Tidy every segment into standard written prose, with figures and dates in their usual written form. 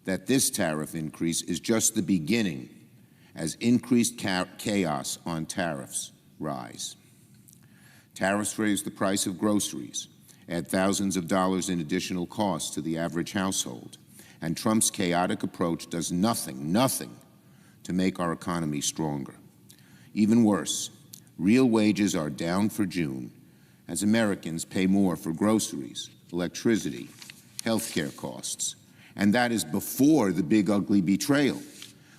that this tariff increase is just the beginning as increased chaos on tariffs rise. Tariffs raise the price of groceries, add thousands of dollars in additional costs to the average household, and Trump's chaotic approach does nothing to make our economy stronger. Even worse, real wages are down for June as Americans pay more for groceries, electricity, healthcare costs, and that is before the big ugly betrayal,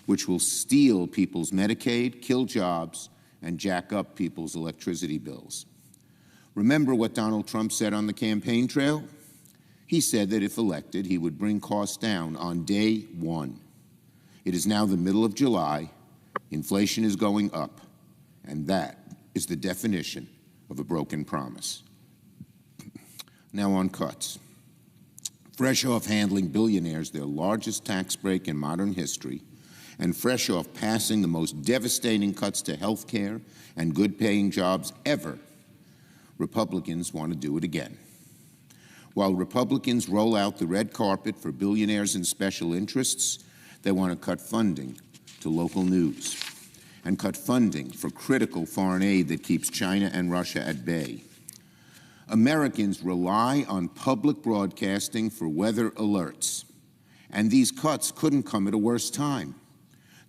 which will steal people's Medicaid, kill jobs, and jack up people's electricity bills. Remember what Donald Trump said on the campaign trail? He said that if elected, he would bring costs down on day one. It is now the middle of July, inflation is going up, and that is the definition of a broken promise. Now on cuts. Fresh off handling billionaires their largest tax break in modern history, and fresh off passing the most devastating cuts to health care and good-paying jobs ever, Republicans want to do it again. While Republicans roll out the red carpet for billionaires and special interests, they want to cut funding to local news and cut funding for critical foreign aid that keeps China and Russia at bay. Americans rely on public broadcasting for weather alerts, and these cuts couldn't come at a worse time.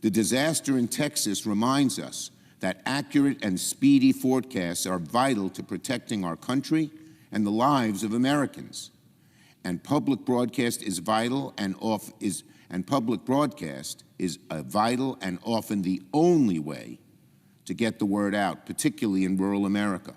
The disaster in Texas reminds us that accurate and speedy forecasts are vital to protecting our country and the lives of Americans. And public broadcast is vital and public broadcast is a vital and often the only way to get the word out, particularly in rural America.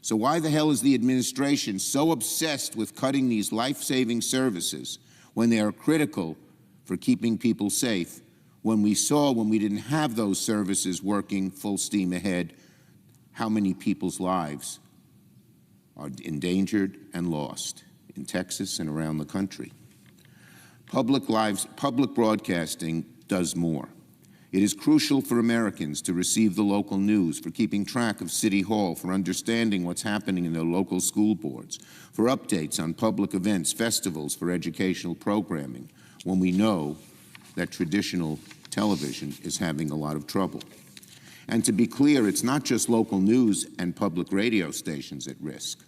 So why the hell is the administration so obsessed with cutting these life-saving services when they are critical for keeping people safe, when we saw, when we didn't have those services working full steam ahead, how many people's lives are endangered and lost in Texas and around the country? Public broadcasting does more. It is crucial for Americans to receive the local news, for keeping track of City Hall, for understanding what's happening in their local school boards, for updates on public events, festivals, for educational programming, when we know that traditional television is having a lot of trouble. And to be clear, it's not just local news and public radio stations at risk.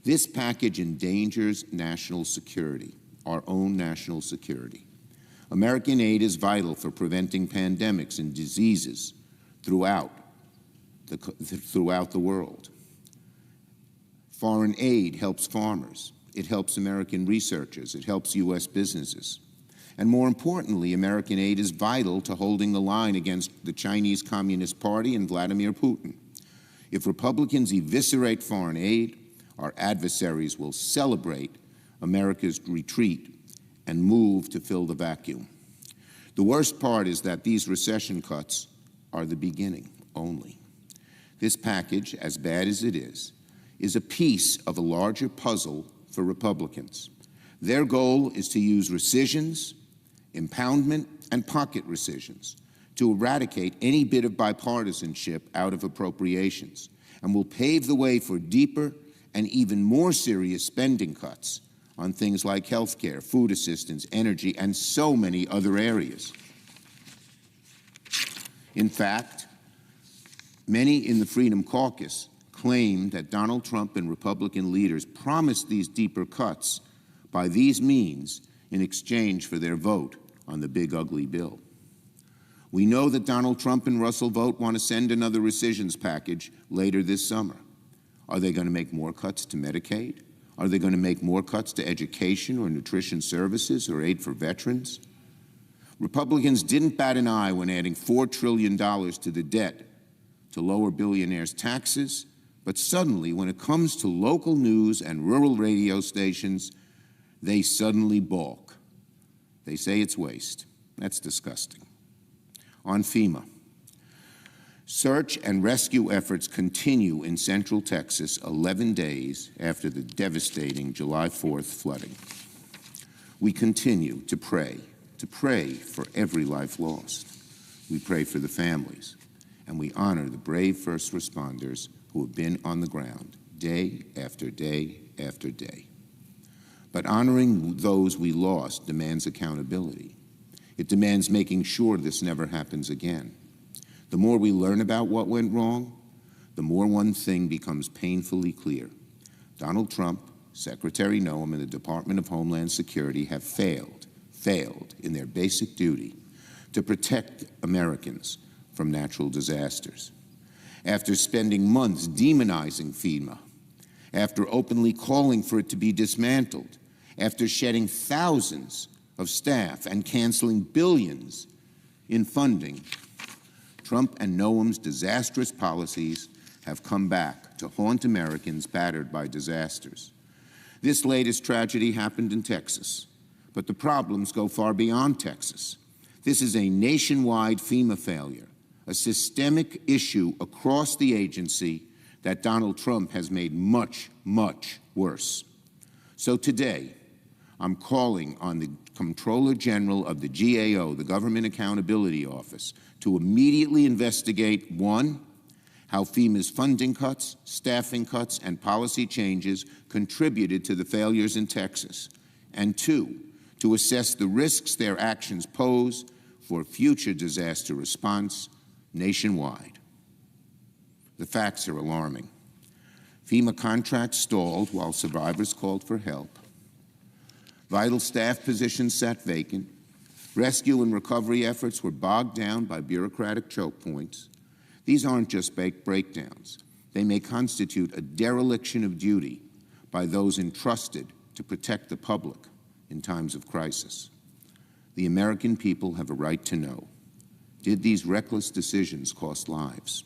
This package endangers national security, our own national security. American aid is vital for preventing pandemics and diseases throughout the world. Foreign aid helps farmers. It helps American researchers. It helps U.S. businesses. And more importantly, American aid is vital to holding the line against the Chinese Communist Party and Vladimir Putin. If Republicans eviscerate foreign aid, our adversaries will celebrate America's retreat and move to fill the vacuum. The worst part is that these recession cuts are the beginning only. This package, as bad as it is a piece of a larger puzzle for Republicans. Their goal is to use rescissions, impoundment, and pocket rescissions to eradicate any bit of bipartisanship out of appropriations, and will pave the way for deeper and even more serious spending cuts on things like health care, food assistance, energy, and so many other areas. In fact, many in the Freedom Caucus claim that Donald Trump and Republican leaders promised these deeper cuts by these means in exchange for their vote on the big ugly bill. We know that Donald Trump and Russell Vought want to send another rescissions package later this summer. Are they going to make more cuts to Medicaid? Are they going to make more cuts to education or nutrition services or aid for veterans? Republicans didn't bat an eye when adding $4 trillion to the debt to lower billionaires' taxes, but suddenly, when it comes to local news and rural radio stations, they suddenly balk. They say it's waste. That's disgusting. On FEMA. Search and rescue efforts continue in Central Texas 11 days after the devastating July 4th flooding. We continue to pray for every life lost. We pray for the families, and we honor the brave first responders who have been on the ground day after day after day. But honoring those we lost demands accountability. It demands making sure this never happens again. The more we learn about what went wrong, the more one thing becomes painfully clear. Donald Trump, Secretary Noem, and the Department of Homeland Security have failed in their basic duty to protect Americans from natural disasters. After spending months demonizing FEMA, after openly calling for it to be dismantled, after shedding thousands of staff and canceling billions in funding, Trump and Noem's disastrous policies have come back to haunt Americans battered by disasters. This latest tragedy happened in Texas, but the problems go far beyond Texas. This is a nationwide FEMA failure, a systemic issue across the agency that Donald Trump has made much, much worse. So today, I'm calling on the Comptroller General of the GAO, the Government Accountability Office, to immediately investigate, one, how FEMA's funding cuts, staffing cuts, and policy changes contributed to the failures in Texas, and two, to assess the risks their actions pose for future disaster response nationwide. The facts are alarming. FEMA contracts stalled while survivors called for help. Vital staff positions sat vacant. Rescue and recovery efforts were bogged down by bureaucratic choke points. These aren't just breakdowns. They may constitute a dereliction of duty by those entrusted to protect the public in times of crisis. The American people have a right to know, did these reckless decisions cost lives?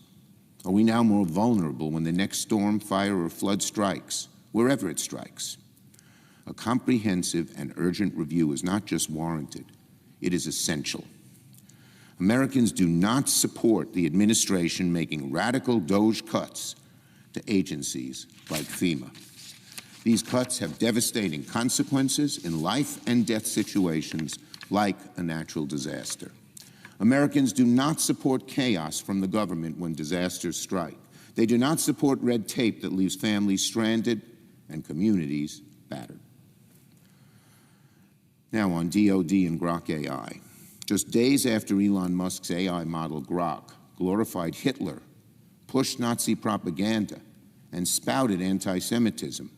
Are we now more vulnerable when the next storm, fire, or flood strikes, wherever it strikes? A comprehensive and urgent review is not just warranted, it is essential. Americans do not support the administration making radical DOGE cuts to agencies like FEMA. These cuts have devastating consequences in life and death situations like a natural disaster. Americans do not support chaos from the government when disasters strike. They do not support red tape that leaves families stranded and communities battered. Now on DOD and Grok AI. Just days after Elon Musk's AI model Grok glorified Hitler, pushed Nazi propaganda, and spouted anti-Semitism,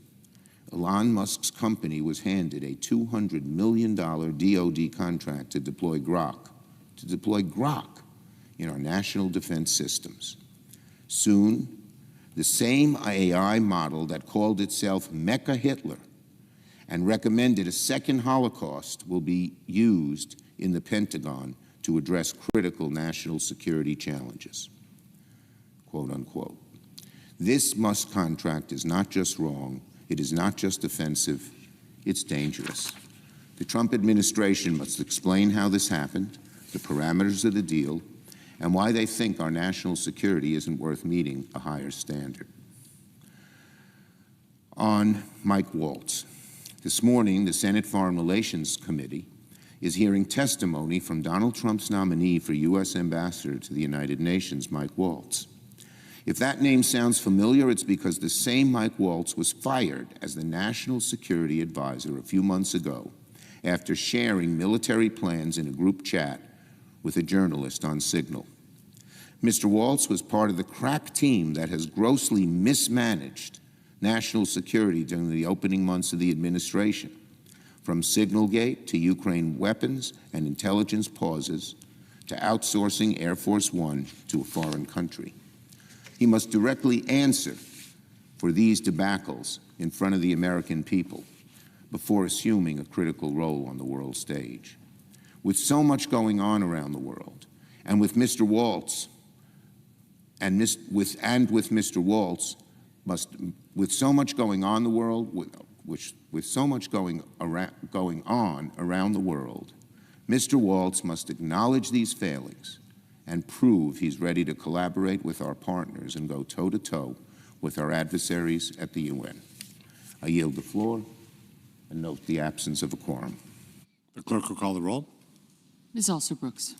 Elon Musk's company was handed a $200 million DOD contract to deploy Grok in our national defense systems. Soon, the same AI model that called itself Mecha Hitler and recommended a second Holocaust will be used in the Pentagon to address critical national security challenges, quote unquote. This Musk contract is not just wrong, it is not just offensive, it's dangerous. The Trump administration must explain how this happened, the parameters of the deal, and why they think our national security isn't worth meeting a higher standard. On Mike Waltz. This morning, the Senate Foreign Relations Committee is hearing testimony from Donald Trump's nominee for U.S. Ambassador to the United Nations, Mike Waltz. If that name sounds familiar, it's because the same Mike Waltz was fired as the National Security Advisor a few months ago after sharing military plans in a group chat with a journalist on Signal. Mr. Waltz was part of the crack team that has grossly mismanaged national security during the opening months of the administration, from Signalgate to Ukraine weapons and intelligence pauses to outsourcing Air Force One to a foreign country. He must directly answer for these debacles in front of the American people before assuming a critical role on the world stage. With so much going on around the world, and with Mr. Waltz, with so much going on the world, with so much going on around the world, Mr. Waltz must acknowledge these failings and prove he's ready to collaborate with our partners and go toe-to-toe with our adversaries at the UN. I yield the floor and note the absence of a quorum. The clerk will call the roll. Ms. Alston-Brooks.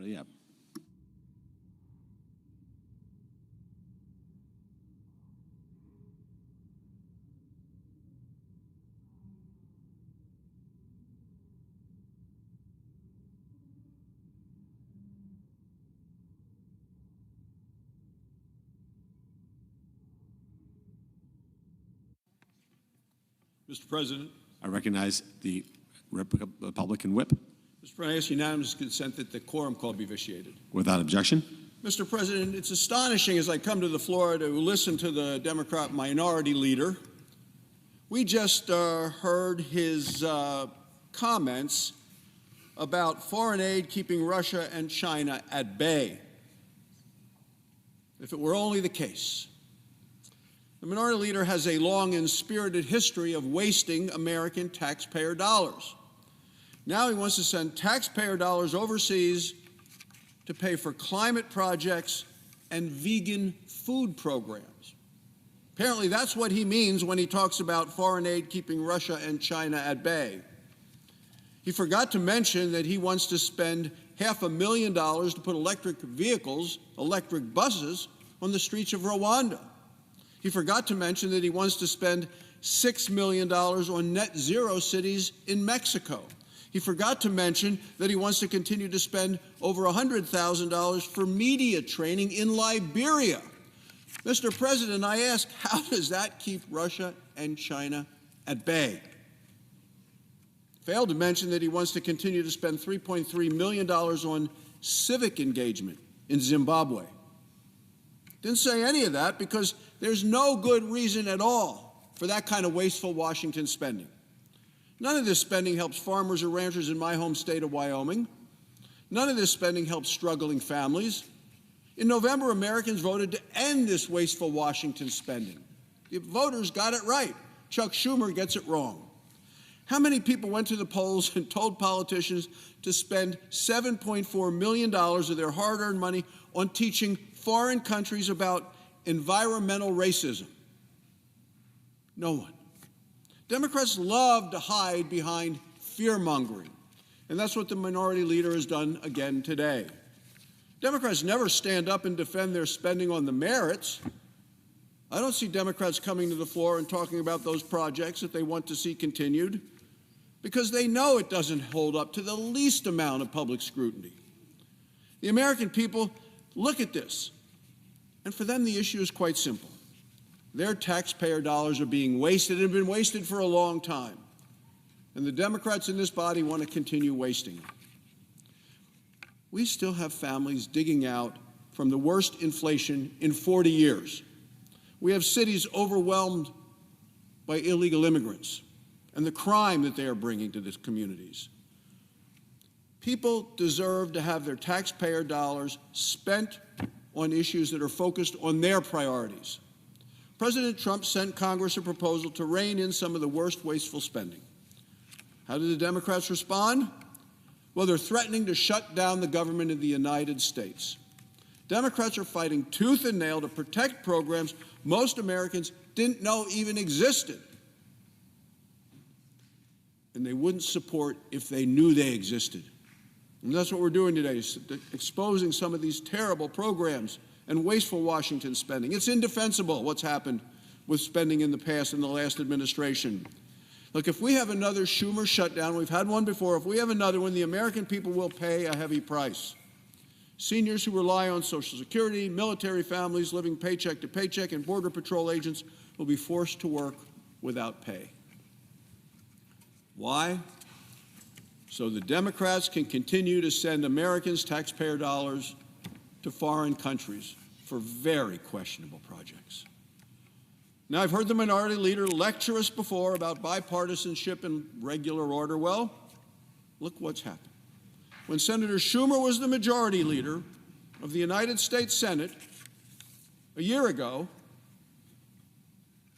Yeah. Mr. President. I recognize the Republican whip. Mr. President, I ask unanimous consent that the quorum call be vitiated. Without objection. Mr. President, it's astonishing as I come to the floor to listen to the Democrat minority leader. We just heard his comments about foreign aid keeping Russia and China at bay. If it were only the case. The minority leader has a long and spirited history of wasting American taxpayer dollars. Now he wants to send taxpayer dollars overseas to pay for climate projects and vegan food programs. Apparently that's what he means when he talks about foreign aid keeping Russia and China at bay. He forgot to mention that he wants to spend $500,000 to put electric vehicles, electric buses, on the streets of Rwanda. He forgot to mention that he wants to spend $6 million on net zero cities in Mexico. He forgot to mention that he wants to continue to spend over $100,000 for media training in Liberia. Mr. President, I ask, how does that keep Russia and China at bay? Failed to mention that he wants to continue to spend $3.3 million on civic engagement in Zimbabwe. Didn't say any of that because there's no good reason at all for that kind of wasteful Washington spending. None of this spending helps farmers or ranchers in my home state of Wyoming. None of this spending helps struggling families. In November, Americans voted to end this wasteful Washington spending. The voters got it right. Chuck Schumer gets it wrong. How many people went to the polls and told politicians to spend $7.4 million of their hard-earned money on teaching foreign countries about environmental racism? No one. Democrats love to hide behind fear-mongering, and that's what the minority leader has done again today. Democrats never stand up and defend their spending on the merits. I don't see Democrats coming to the floor and talking about those projects that they want to see continued because they know it doesn't hold up to the least amount of public scrutiny. The American people look at this, and for them the issue is quite simple. Their taxpayer dollars are being wasted and have been wasted for a long time, and the Democrats in this body want to continue wasting it. We still have families digging out from the worst inflation in 40 years. We have cities overwhelmed by illegal immigrants and the crime that they are bringing to these communities. People deserve to have their taxpayer dollars spent on issues that are focused on their priorities. President Trump sent Congress a proposal to rein in some of the worst wasteful spending. How did the Democrats respond? Well, they're threatening to shut down the government of the United States. Democrats are fighting tooth and nail to protect programs most Americans didn't know even existed. And they wouldn't support if they knew they existed. And that's what we're doing today, exposing some of these terrible programs and wasteful Washington spending. It's indefensible what's happened with spending in the past in the last administration. Look, if we have another Schumer shutdown, we've had one before, if we have another one, the American people will pay a heavy price. Seniors who rely on Social Security, military families living paycheck to paycheck, and Border Patrol agents will be forced to work without pay. Why? So the Democrats can continue to send Americans' taxpayer dollars to foreign countries for very questionable projects. Now, I've heard the minority leader lecture us before about bipartisanship and regular order. Well, look what's happened. When Senator Schumer was the majority leader of the United States Senate a year ago,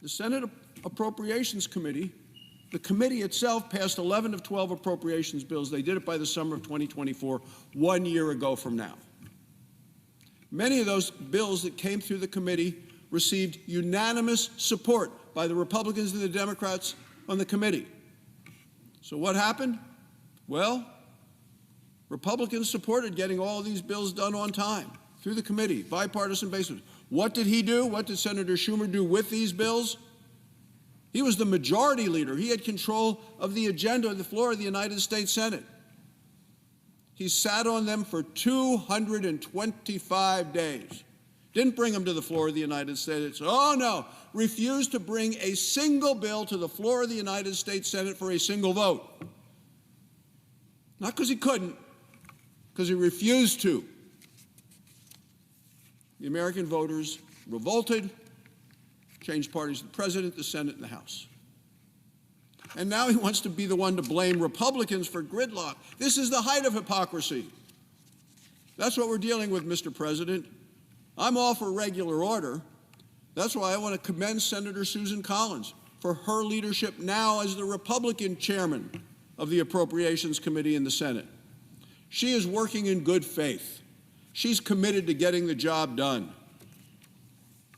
the Senate Appropriations Committee, the committee itself, passed 11 of 12 appropriations bills. They did it by the summer of 2024, 1 year ago from now. Many of those bills that came through the committee received unanimous support by the Republicans and the Democrats on the committee. So what happened? Well, Republicans supported getting all of these bills done on time through the committee, bipartisan basis. What did he do? What did Senator Schumer do with these bills? He was the majority leader. He had control of the agenda on the floor of the United States Senate. He sat on them for 225 days. Didn't bring them to the floor of the United States. Oh, no. Refused to bring a single bill to the floor of the United States Senate for a single vote. Not because he couldn't, because he refused to. The American voters revolted, changed parties to the president, the Senate, and the House. And now he wants to be the one to blame Republicans for gridlock. This is the height of hypocrisy. That's what we're dealing with, Mr. President. I'm all for regular order. That's why I want to commend Senator Susan Collins for her leadership now as the Republican chairman of the Appropriations Committee in the Senate. She is working in good faith. She's committed to getting the job done.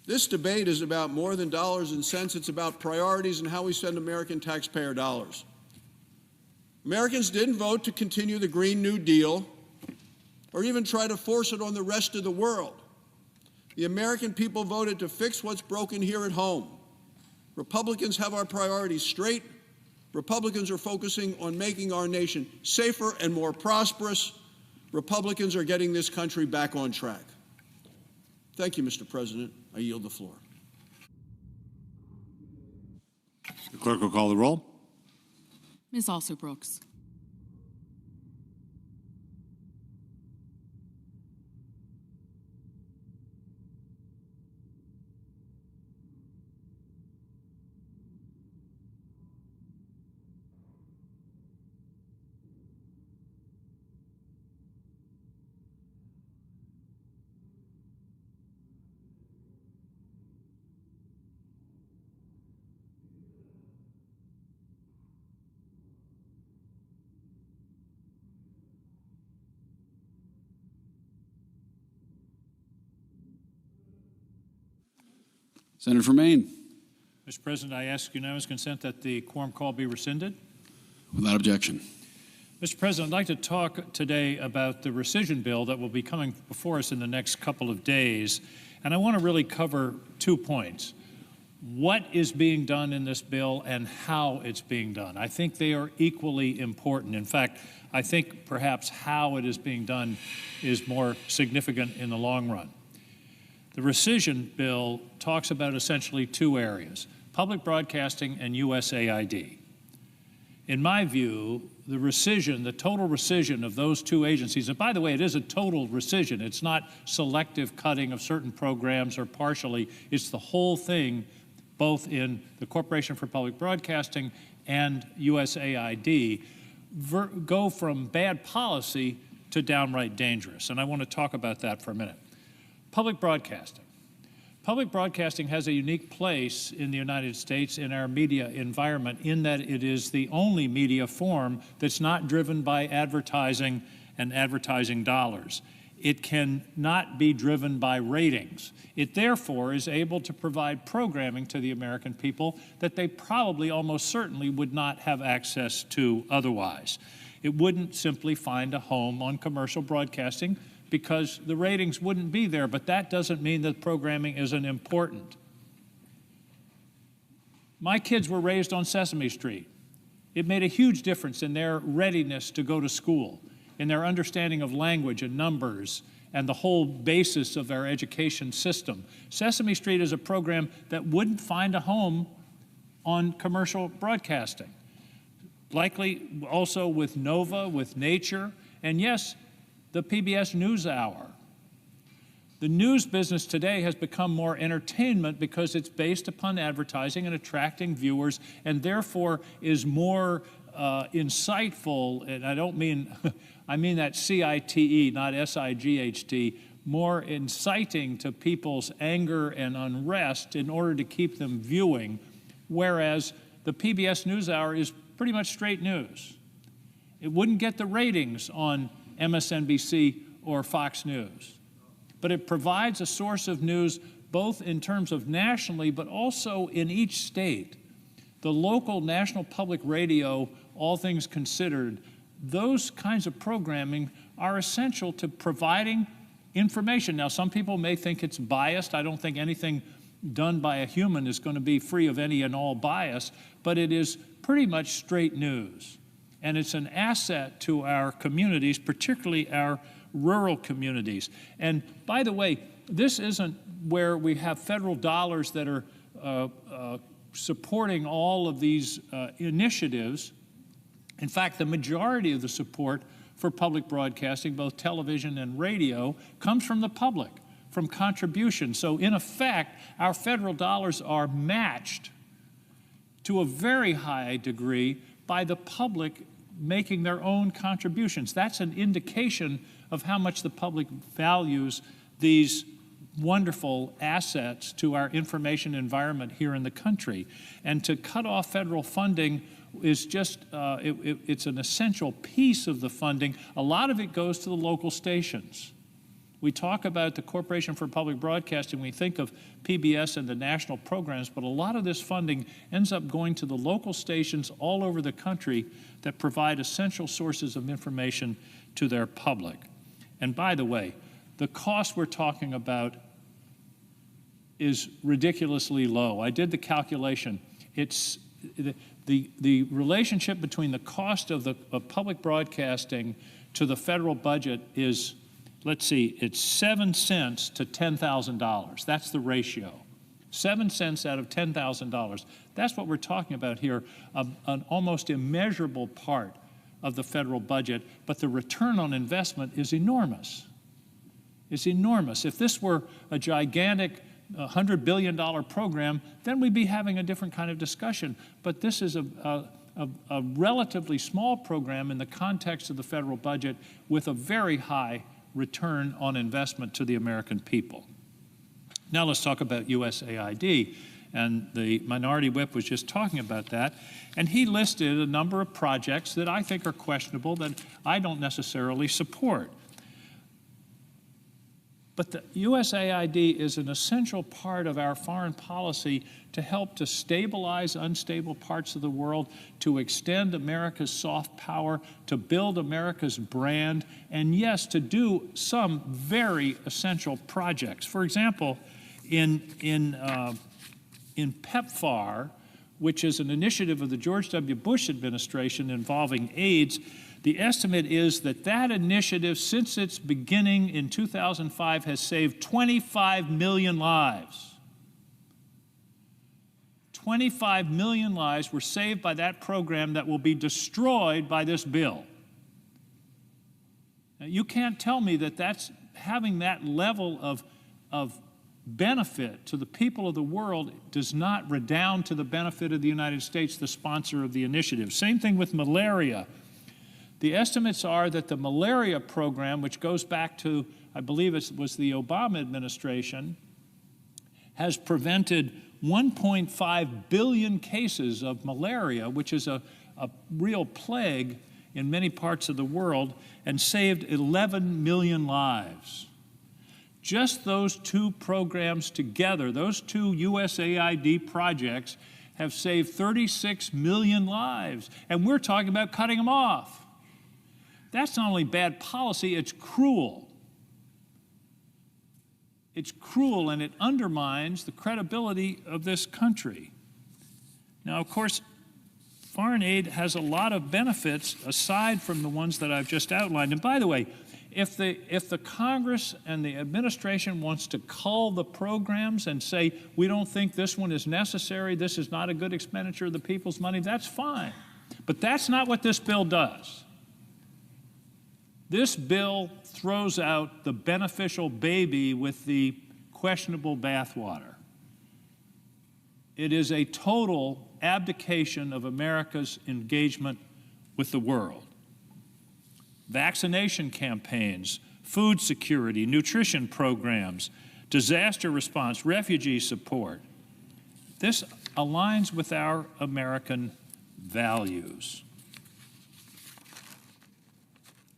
This debate is about more than dollars and cents. It's about priorities and how we spend American taxpayer dollars. Americans didn't vote to continue the Green New Deal or even try to force it on the rest of the world. The American people voted to fix what's broken here at home. Republicans have our priorities straight. Republicans are focusing on making our nation safer and more prosperous. Republicans are getting this country back on track. Thank you, Mr. President. I yield the floor. The clerk will call the roll. Ms. Alsop-Brooks. Senator from Maine. Mr. President, I ask unanimous consent that the quorum call be rescinded. Without objection. Mr. President, I'd like to talk today about the rescission bill that will be coming before us in the next couple of days. And I want to really cover 2 points. What is being done in this bill and how it's being done. I think they are equally important. In fact, I think perhaps how it is being done is more significant in the long run. The rescission bill talks about essentially 2 areas, public broadcasting and USAID. In my view, the rescission, the total rescission of those 2 agencies, and by the way, it is a total rescission. It's not selective cutting of certain programs or partially. It's the whole thing, both in the Corporation for Public Broadcasting and USAID, go from bad policy to downright dangerous. And I want to talk about that for a minute. Public broadcasting. Public broadcasting has a unique place in the United States in our media environment in that it is the only media form that's not driven by advertising and advertising dollars. It cannot be driven by ratings. It therefore is able to provide programming to the American people that they probably almost certainly would not have access to otherwise. It wouldn't simply find a home on commercial broadcasting because the ratings wouldn't be there, but that doesn't mean that programming isn't important. My kids were raised on Sesame Street. It made a huge difference in their readiness to go to school, in their understanding of language and numbers and the whole basis of our education system. Sesame Street is a program that wouldn't find a home on commercial broadcasting. Likely also with Nova, with Nature, and yes, the PBS NewsHour. The news business today has become more entertainment because it's based upon advertising and attracting viewers and therefore is more insightful, and I don't mean, I mean that C-I-T-E, not S-I-G-H-T, more inciting to people's anger and unrest in order to keep them viewing, whereas the PBS NewsHour is pretty much straight news. It wouldn't get the ratings on MSNBC or Fox News, but it provides a source of news both in terms of nationally, but also in each state. The local National Public Radio, all things considered, those kinds of programming are essential to providing information. Now, some people may think it's biased. I don't think anything done by a human is going to be free of any and all bias, but it is pretty much straight news. And it's an asset to our communities, particularly our rural communities. And by the way, this isn't where we have federal dollars that are supporting all of these initiatives. In fact, the majority of the support for public broadcasting, both television and radio, comes from the public, from contributions. So in effect, our federal dollars are matched to a very high degree by the public making their own contributions. That's an indication of how much the public values these wonderful assets to our information environment here in the country. And to cut off federal funding is just, it's an essential piece of the funding. A lot of it goes to the local stations. We talk about the Corporation for Public Broadcasting, we think of PBS and the national programs, but a lot of this funding ends up going to the local stations all over the country that provide essential sources of information to their public. And by the way, the cost we're talking about is ridiculously low. I did the calculation. It's the relationship between the cost of public broadcasting to the federal budget is, let's see, it's 7 cents to $10,000. That's the ratio. 7 cents out of $10,000. That's what we're talking about here, an almost immeasurable part of the federal budget, but the return on investment is enormous. It's enormous. If this were a gigantic $100 billion program, then we'd be having a different kind of discussion. But this is a relatively small program in the context of the federal budget with a very high return on investment to the American people. Now let's talk about USAID. And the minority whip was just talking about that. And he listed a number of projects that I think are questionable, that I don't necessarily support. But the USAID is an essential part of our foreign policy to help to stabilize unstable parts of the world, to extend America's soft power, to build America's brand, and yes, to do some very essential projects. For example, in PEPFAR, which is an initiative of the George W. Bush administration involving AIDS, the estimate is that that initiative, since its beginning in 2005, has saved 25 million lives. 25 million lives were saved by that program that will be destroyed by this bill. Now, you can't tell me that that's having that level of benefit to the people of the world does not redound to the benefit of the United States, the sponsor of the initiative. Same thing with malaria. The estimates are that the malaria program, which goes back to, I believe it was the Obama administration, has prevented 1.5 billion cases of malaria, which is a real plague in many parts of the world, and saved 11 million lives. Just those two programs together, those two USAID projects, have saved 36 million lives, and we're talking about cutting them off. That's not only bad policy, it's cruel. It's cruel, and it undermines the credibility of this country. Now, of course, foreign aid has a lot of benefits aside from the ones that I've just outlined. And by the way, if the Congress and the administration wants to cull the programs and say, we don't think this one is necessary, this is not a good expenditure of the people's money, that's fine. But that's not what this bill does. This bill throws out the beneficial baby with the questionable bathwater. It is a total abdication of America's engagement with the world. Vaccination campaigns, food security, nutrition programs, disaster response, refugee support. This aligns with our American values.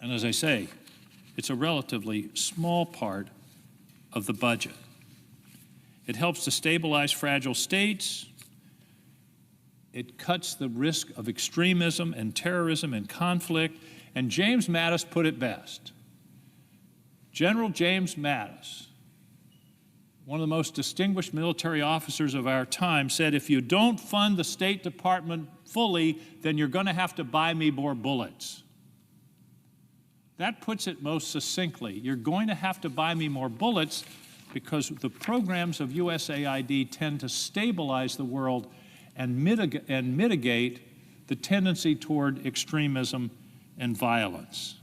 And as I say, it's a relatively small part of the budget. It helps to stabilize fragile states. It cuts the risk of extremism and terrorism and conflict. And James Mattis put it best. General James Mattis, one of the most distinguished military officers of our time, said, if you don't fund the State Department fully, then you're going to have to buy me more bullets. That puts it most succinctly. You're going to have to buy me more bullets because the programs of USAID tend to stabilize the world and mitigate the tendency toward extremism and violence.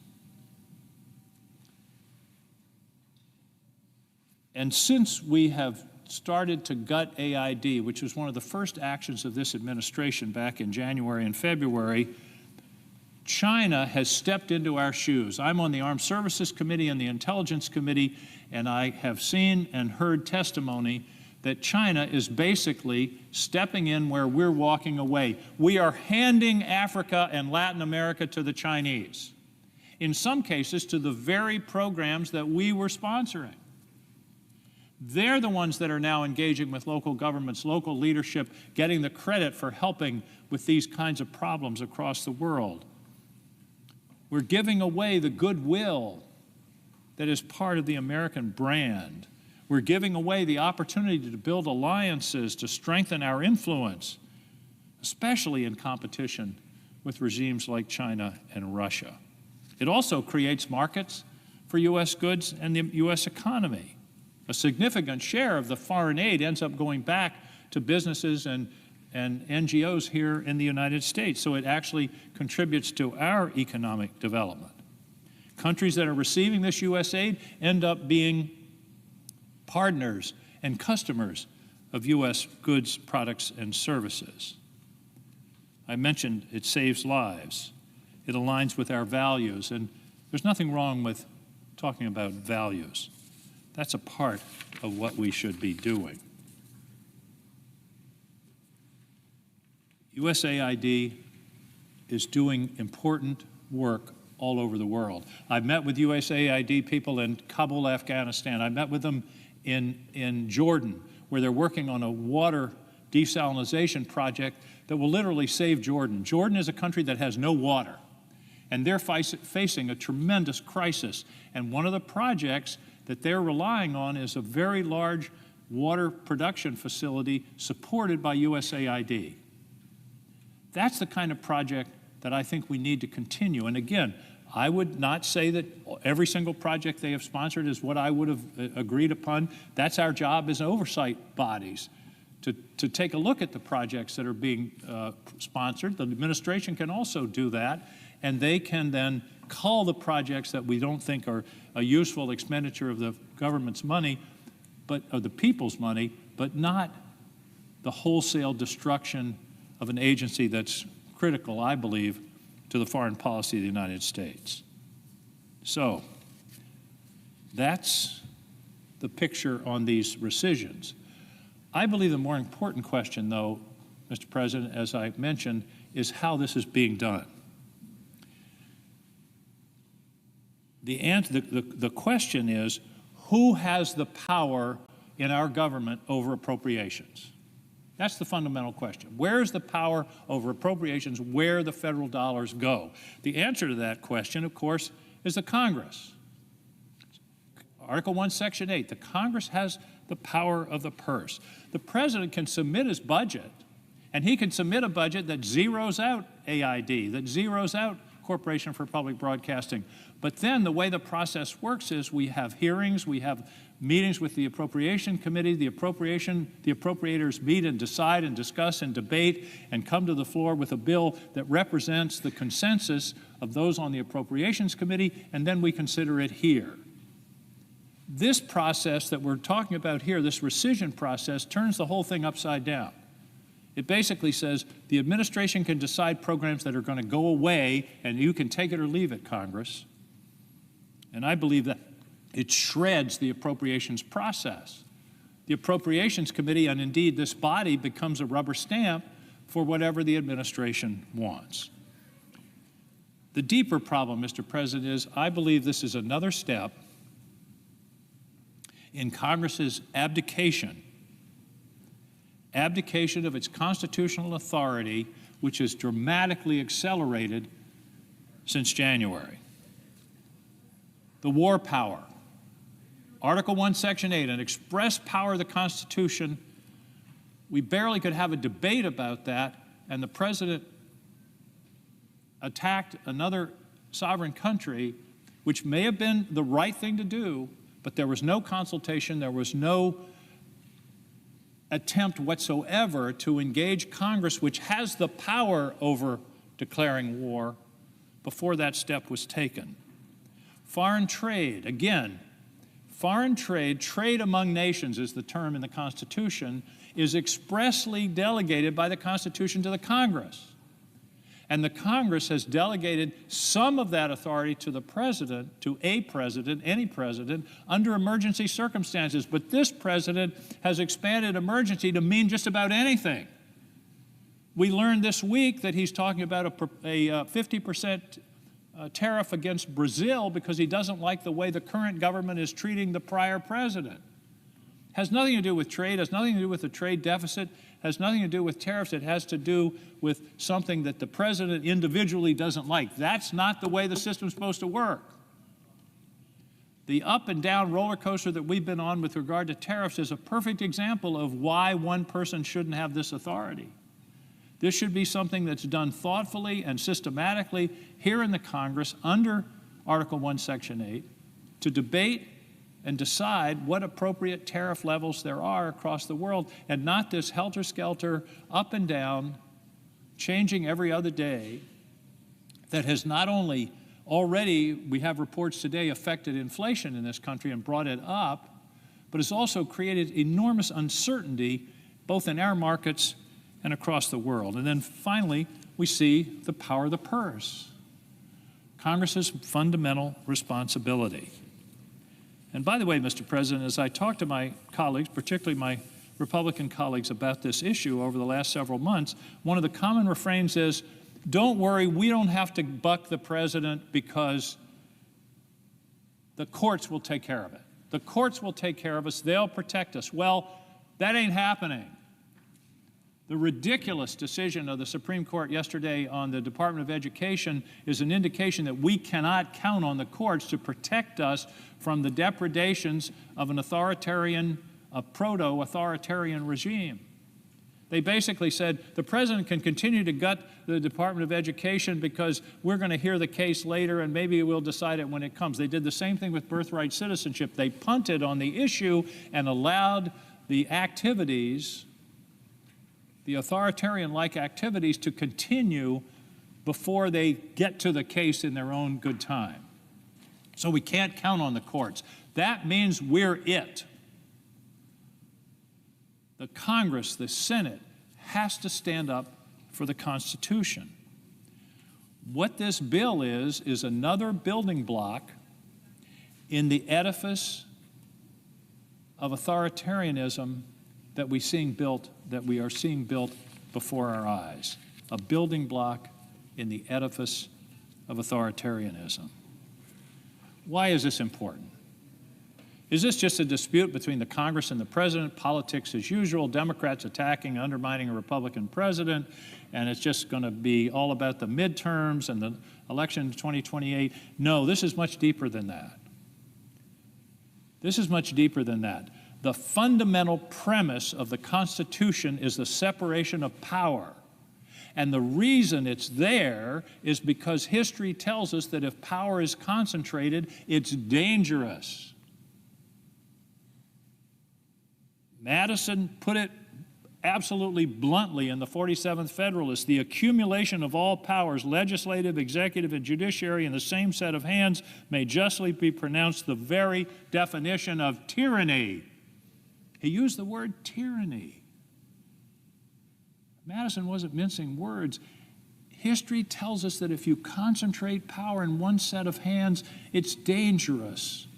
And since we have started to gut AID, which was one of the first actions of this administration back in January and February, China has stepped into our shoes. I'm on the Armed Services Committee and the Intelligence Committee, and I have seen and heard testimony that China is basically stepping in where we're walking away. We are handing Africa and Latin America to the Chinese, in some cases to the very programs that we were sponsoring. They're the ones that are now engaging with local governments, local leadership, getting the credit for helping with these kinds of problems across the world. We're giving away the goodwill that is part of the American brand. We're giving away the opportunity to build alliances, to strengthen our influence, especially in competition with regimes like China and Russia. It also creates markets for U.S. goods and the U.S. economy. A significant share of the foreign aid ends up going back to businesses and NGOs here in the United States, so it actually contributes to our economic development. Countries that are receiving this U.S. aid end up being partners and customers of U.S. goods, products, and services. I mentioned it saves lives. It aligns with our values, and there's nothing wrong with talking about values. That's a part of what we should be doing. USAID is doing important work all over the world. I've met with USAID people in Kabul, Afghanistan. I met with them in Jordan, where they're working on a water desalination project that will literally save Jordan. Jordan is a country that has no water, and they're facing a tremendous crisis. And one of the projects that they're relying on is a very large water production facility supported by USAID. That's the kind of project that I think we need to continue. And again, I would not say that every single project they have sponsored is what I would have agreed upon. That's our job as oversight bodies, to take a look at the projects that are being sponsored. The administration can also do that, and they can then call the projects that we don't think are a useful expenditure of the government's money, of the people's money, but not the wholesale destruction of an agency that's critical, I believe, to the foreign policy of the United States. So that's the picture on these rescissions. I believe the more important question, though, Mr. President, as I mentioned, is how this is being done. The question is, who has the power in our government over appropriations? That's the fundamental question. Where is the power over appropriations, where the federal dollars go? The answer to that question, of course, is the Congress. Article 1, Section 8, the Congress has the power of the purse. The President can submit his budget, and he can submit a budget that zeroes out AID, that zeroes out Corporation for Public Broadcasting. But then the way the process works is we have hearings, we have meetings with the Appropriation Committee, the appropriators meet and decide and discuss and debate and come to the floor with a bill that represents the consensus of those on the Appropriations Committee, and then we consider it here. This process that we're talking about here, this rescission process, turns the whole thing upside down. It basically says the administration can decide programs that are going to go away, and you can take it or leave it, Congress. And I believe that it shreds the appropriations process. The Appropriations Committee, and indeed this body, becomes a rubber stamp for whatever the administration wants. The deeper problem, Mr. President, is I believe this is another step in Congress's abdication of its constitutional authority, which is dramatically accelerated since January. The war power. Article 1, Section 8, an express power of the Constitution. We barely could have a debate about that, and the president attacked another sovereign country, which may have been the right thing to do, but there was no consultation, there was no attempt whatsoever to engage Congress, which has the power over declaring war, before that step was taken. Foreign trade, again, foreign trade, trade among nations is the term in the Constitution, is expressly delegated by the Constitution to the Congress. And the Congress has delegated some of that authority to the president, to a president, any president, under emergency circumstances. But this president has expanded emergency to mean just about anything. We learned this week that he's talking about a 50% tariff against Brazil because he doesn't like the way the current government is treating the prior president. Has nothing to do with trade, has nothing to do with the trade deficit, has nothing to do with tariffs. It has to do with something that the president individually doesn't like. That's not the way the system's supposed to work. The up and down roller coaster that we've been on with regard to tariffs is a perfect example of why one person shouldn't have this authority. This should be something that's done thoughtfully and systematically here in the Congress under Article 1, Section 8, to debate and decide what appropriate tariff levels there are across the world, and not this helter-skelter, up and down, changing every other day, that has not only already, we have reports today, affected inflation in this country and brought it up, but has also created enormous uncertainty both in our markets and across the world. And then finally, we see the power of the purse, Congress's fundamental responsibility. And by the way, Mr. President, as I talk to my colleagues, particularly my Republican colleagues, about this issue over the last several months, one of the common refrains is, don't worry, we don't have to buck the president because the courts will take care of it. The courts will take care of us, they'll protect us. Well, that ain't happening. The ridiculous decision of the Supreme Court yesterday on the Department of Education is an indication that we cannot count on the courts to protect us from the depredations of an authoritarian, a proto-authoritarian regime. They basically said the president can continue to gut the Department of Education because we're going to hear the case later and maybe we'll decide it when it comes. They did the same thing with birthright citizenship. They punted on the issue and allowed the activities, the authoritarian-like activities, to continue before they get to the case in their own good time. So we can't count on the courts. That means we're it. The Congress, the Senate, has to stand up for the Constitution. What this bill is another building block in the edifice of authoritarianism that we are seeing built before our eyes. A building block in the edifice of authoritarianism. Why is this important? Is this just a dispute between the Congress and the president, politics as usual, Democrats attacking, undermining a Republican president, and it's just going to be all about the midterms and the election in 2028? No, this is much deeper than that. This is much deeper than that. The fundamental premise of the Constitution is the separation of power. And the reason it's there is because history tells us that if power is concentrated, it's dangerous. Madison put it absolutely bluntly in the 47th Federalist: the accumulation of all powers, legislative, executive, and judiciary, in the same set of hands may justly be pronounced the very definition of tyranny. He used the word tyranny. Madison wasn't mincing words. History tells us that if you concentrate power in one set of hands, it's dangerous.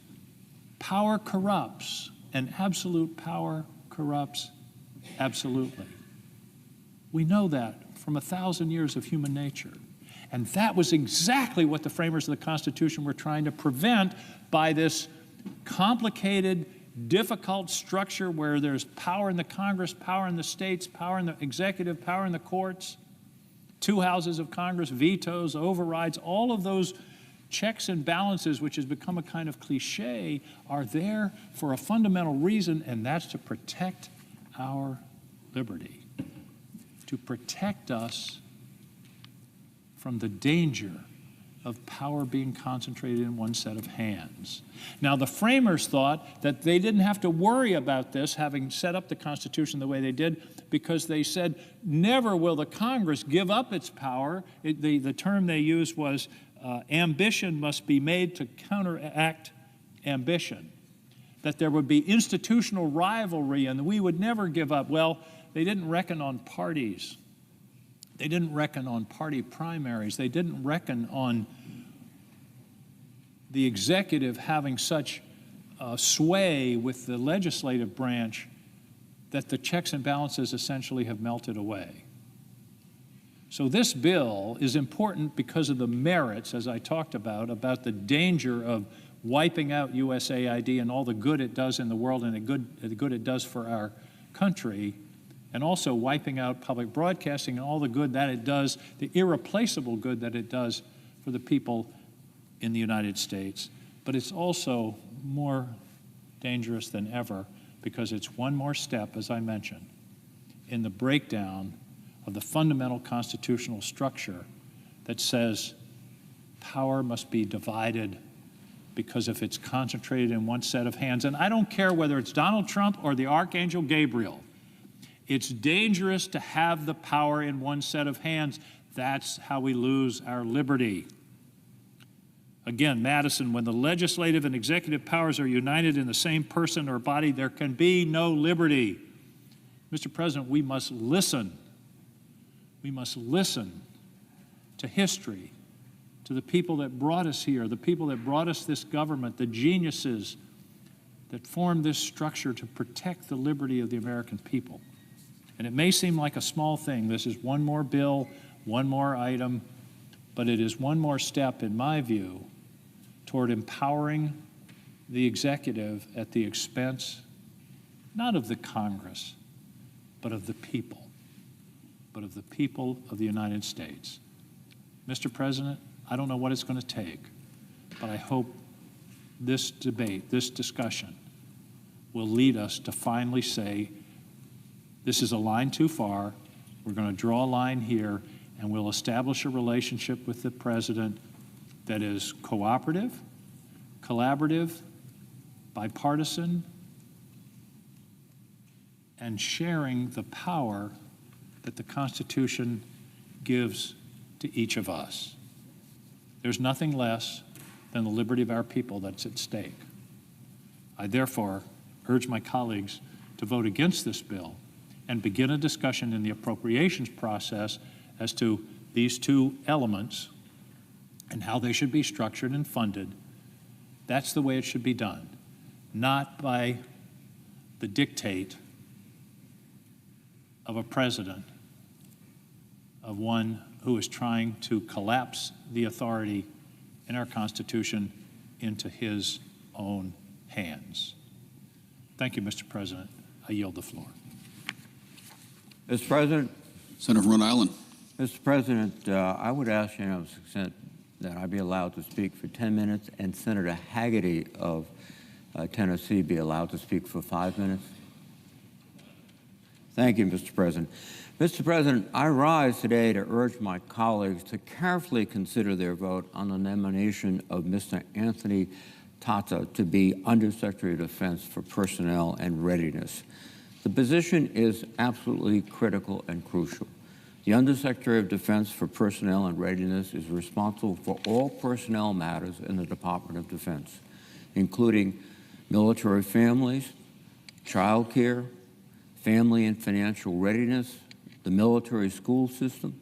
Power corrupts, and absolute power corrupts absolutely. We know that from 1,000 years of human nature. And that was exactly what the framers of the Constitution were trying to prevent by this complicated, difficult structure where there's power in the Congress, power in the states, power in the executive, power in the courts. Two houses of Congress, vetoes, overrides, all of those checks and balances, which has become a kind of cliche, are there for a fundamental reason, and that's to protect our liberty, to protect us from the danger of power being concentrated in one set of hands. Now, the framers thought that they didn't have to worry about this, having set up the Constitution the way they did, because they said, never will the Congress give up its power. The term they used was ambition must be made to counteract ambition, that there would be institutional rivalry and we would never give up. Well, they didn't reckon on parties. They didn't reckon on party primaries. They didn't reckon on the executive having such sway with the legislative branch that the checks and balances essentially have melted away. So this bill is important because of the merits, as I talked about the danger of wiping out USAID and all the good it does in the world and the good it does for our country, and also wiping out public broadcasting and all the good that it does, the irreplaceable good that it does for the people in the United States. But it's also more dangerous than ever because it's one more step, as I mentioned, in the breakdown of the fundamental constitutional structure that says power must be divided, because if it's concentrated in one set of hands, and I don't care whether it's Donald Trump or the Archangel Gabriel, it's dangerous to have the power in one set of hands. That's how we lose our liberty. Again, Madison, when the legislative and executive powers are united in the same person or body, there can be no liberty. Mr. President, we must listen. We must listen to history, to the people that brought us here, the people that brought us this government, the geniuses that formed this structure to protect the liberty of the American people. And it may seem like a small thing. This is one more bill, one more item, but it is one more step, in my view, toward empowering the executive at the expense, not of the Congress, but of the people of the United States. Mr. President, I don't know what it's going to take, but I hope this debate, this discussion, will lead us to finally say, this is a line too far, we're going to draw a line here, and we'll establish a relationship with the President that is cooperative, collaborative, bipartisan, and sharing the power that the Constitution gives to each of us. There's nothing less than the liberty of our people that's at stake. I therefore urge my colleagues to vote against this bill and begin a discussion in the appropriations process as to these two elements and how they should be structured and funded. That's the way it should be done, not by the dictate of a president, of one who is trying to collapse the authority in our Constitution into his own hands. Thank you, Mr. President. I yield the floor. Mr. President. Senator from Rhode Island. Mr. President, I would ask unanimous consent that I be allowed to speak for 10 minutes and Senator Haggerty of Tennessee be allowed to speak for 5 minutes. Thank you, Mr. President. Mr. President, I rise today to urge my colleagues to carefully consider their vote on the nomination of Mr. Anthony Tata to be Undersecretary of Defense for Personnel and Readiness. The position is absolutely critical and crucial. The Undersecretary of Defense for Personnel and Readiness is responsible for all personnel matters in the Department of Defense, including military families, child care, family and financial readiness, the military school system,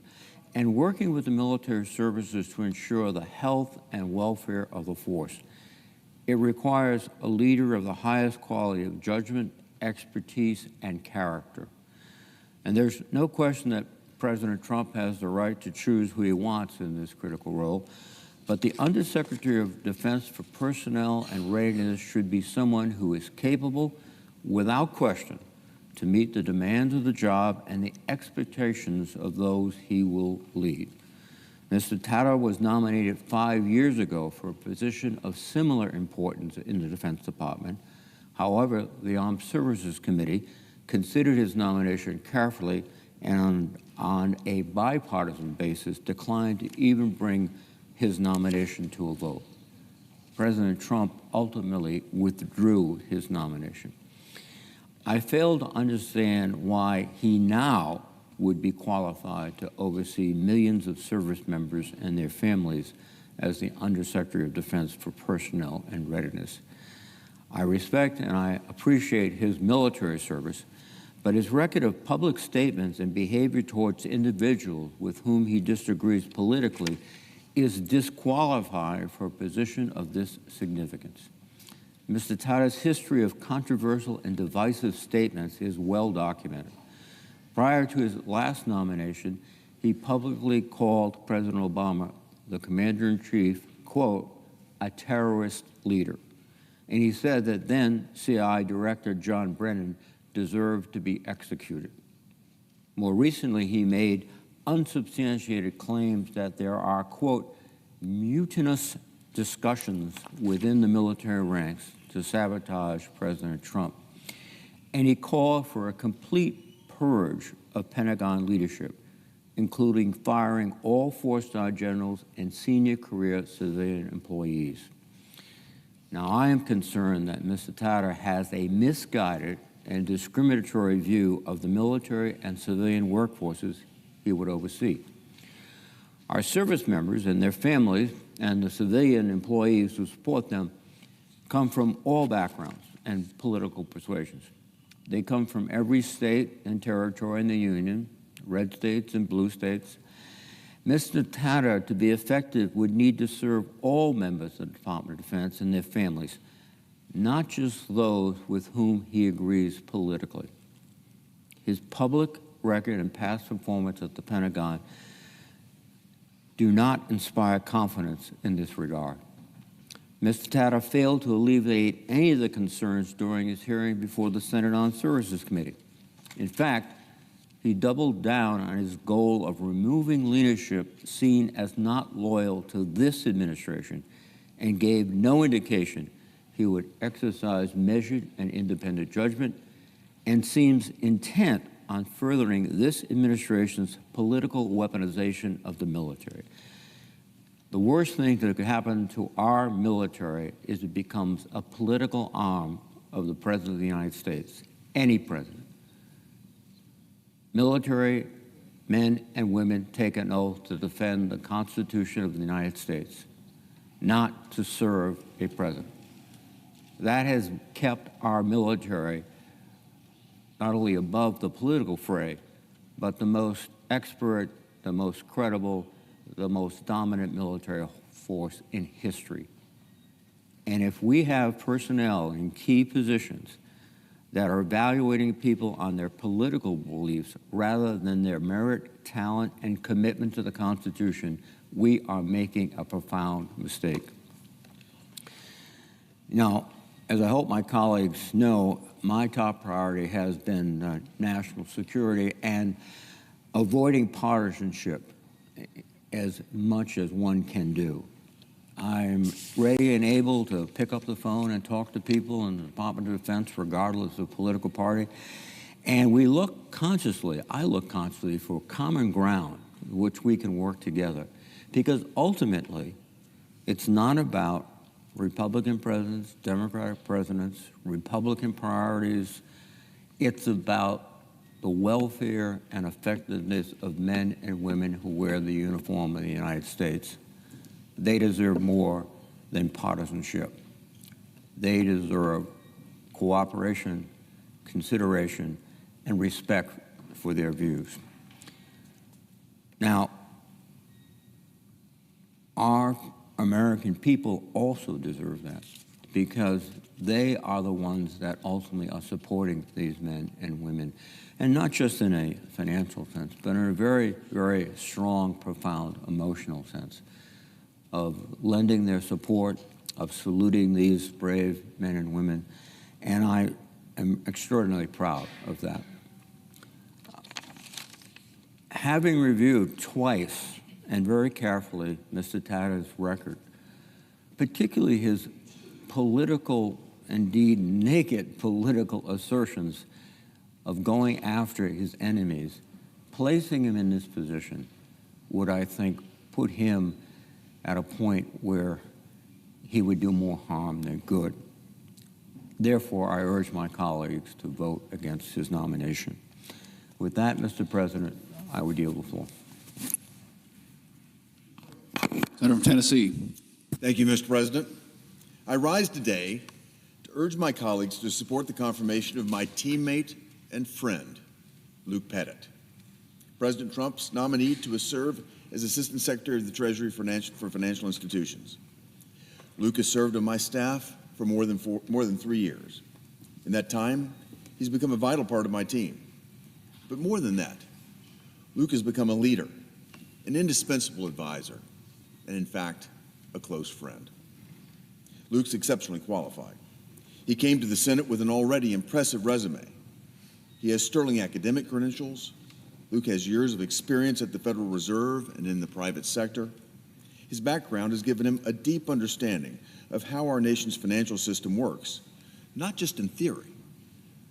and working with the military services to ensure the health and welfare of the force. It requires a leader of the highest quality of judgment, expertise, and character. And there's no question that President Trump has the right to choose who he wants in this critical role, but the Undersecretary of Defense for Personnel and Readiness should be someone who is capable, without question, to meet the demands of the job and the expectations of those he will lead. Mr. Tata was nominated 5 years ago for a position of similar importance in the Defense Department. However, the Armed Services Committee considered his nomination carefully and on a bipartisan basis declined to even bring his nomination to a vote. President Trump ultimately withdrew his nomination. I fail to understand why he now would be qualified to oversee millions of service members and their families as the Undersecretary of Defense for Personnel and Readiness. I respect and I appreciate his military service, but his record of public statements and behavior towards individuals with whom he disagrees politically is disqualified for a position of this significance. Mr. Tata's history of controversial and divisive statements is well documented. Prior to his last nomination, he publicly called President Obama, the Commander-in-Chief, quote, a terrorist leader. And he said that then CIA Director John Brennan deserved to be executed. More recently, he made unsubstantiated claims that there are, quote, mutinous discussions within the military ranks to sabotage President Trump. And he called for a complete purge of Pentagon leadership, including firing all four-star generals and senior career civilian employees. Now, I am concerned that Mr. Tata has a misguided and discriminatory view of the military and civilian workforces he would oversee. Our service members and their families and the civilian employees who support them come from all backgrounds and political persuasions. They come from every state and territory in the Union, red states and blue states. Mr. Tata, to be effective, would need to serve all members of the Department of Defense and their families, not just those with whom he agrees politically. His public record and past performance at the Pentagon do not inspire confidence in this regard. Mr. Tata failed to alleviate any of the concerns during his hearing before the Senate Armed Services Committee. In fact, he doubled down on his goal of removing leadership seen as not loyal to this administration and gave no indication he would exercise measured and independent judgment, and seems intent on furthering this administration's political weaponization of the military. The worst thing that could happen to our military is it becomes a political arm of the President of the United States, any president. Military men and women take an oath to defend the Constitution of the United States, not to serve a president. That has kept our military not only above the political fray, but the most expert, the most credible, the most dominant military force in history. And if we have personnel in key positions that are evaluating people on their political beliefs rather than their merit, talent, and commitment to the Constitution, we are making a profound mistake. Now, as I hope my colleagues know, my top priority has been national security and avoiding partisanship as much as one can do. I'm ready and able to pick up the phone and talk to people in the Department of Defense regardless of political party. And we look consciously, I look consciously for common ground which we can work together. Because ultimately, it's not about Republican presidents, Democratic presidents, Republican priorities. It's about the welfare and effectiveness of men and women who wear the uniform of the United States. They deserve more than partisanship. They deserve cooperation, consideration, and respect for their views. Now, our American people also deserve that because they are the ones that ultimately are supporting these men and women, and not just in a financial sense, but in a very, very strong, profound emotional sense of lending their support, of saluting these brave men and women. And I am extraordinarily proud of that. Having reviewed twice and very carefully Mr. Tata's record, particularly his political, indeed naked political assertions of going after his enemies, placing him in this position would, I think, put him at a point where he would do more harm than good. Therefore, I urge my colleagues to vote against his nomination. With that, Mr. President, I would yield the floor. Senator from Tennessee. Thank you, Mr. President. I rise today to urge my colleagues to support the confirmation of my teammate and friend, Luke Pettit, President Trump's nominee to serve as Assistant Secretary of the Treasury for Financial Institutions. Luke has served on my staff for more than 3 years. In that time, he's become a vital part of my team. But more than that, Luke has become a leader, an indispensable advisor, and in fact, a close friend. Luke's exceptionally qualified. He came to the Senate with an already impressive resume. He has sterling academic credentials. Luke has years of experience at the Federal Reserve and in the private sector. His background has given him a deep understanding of how our nation's financial system works, not just in theory,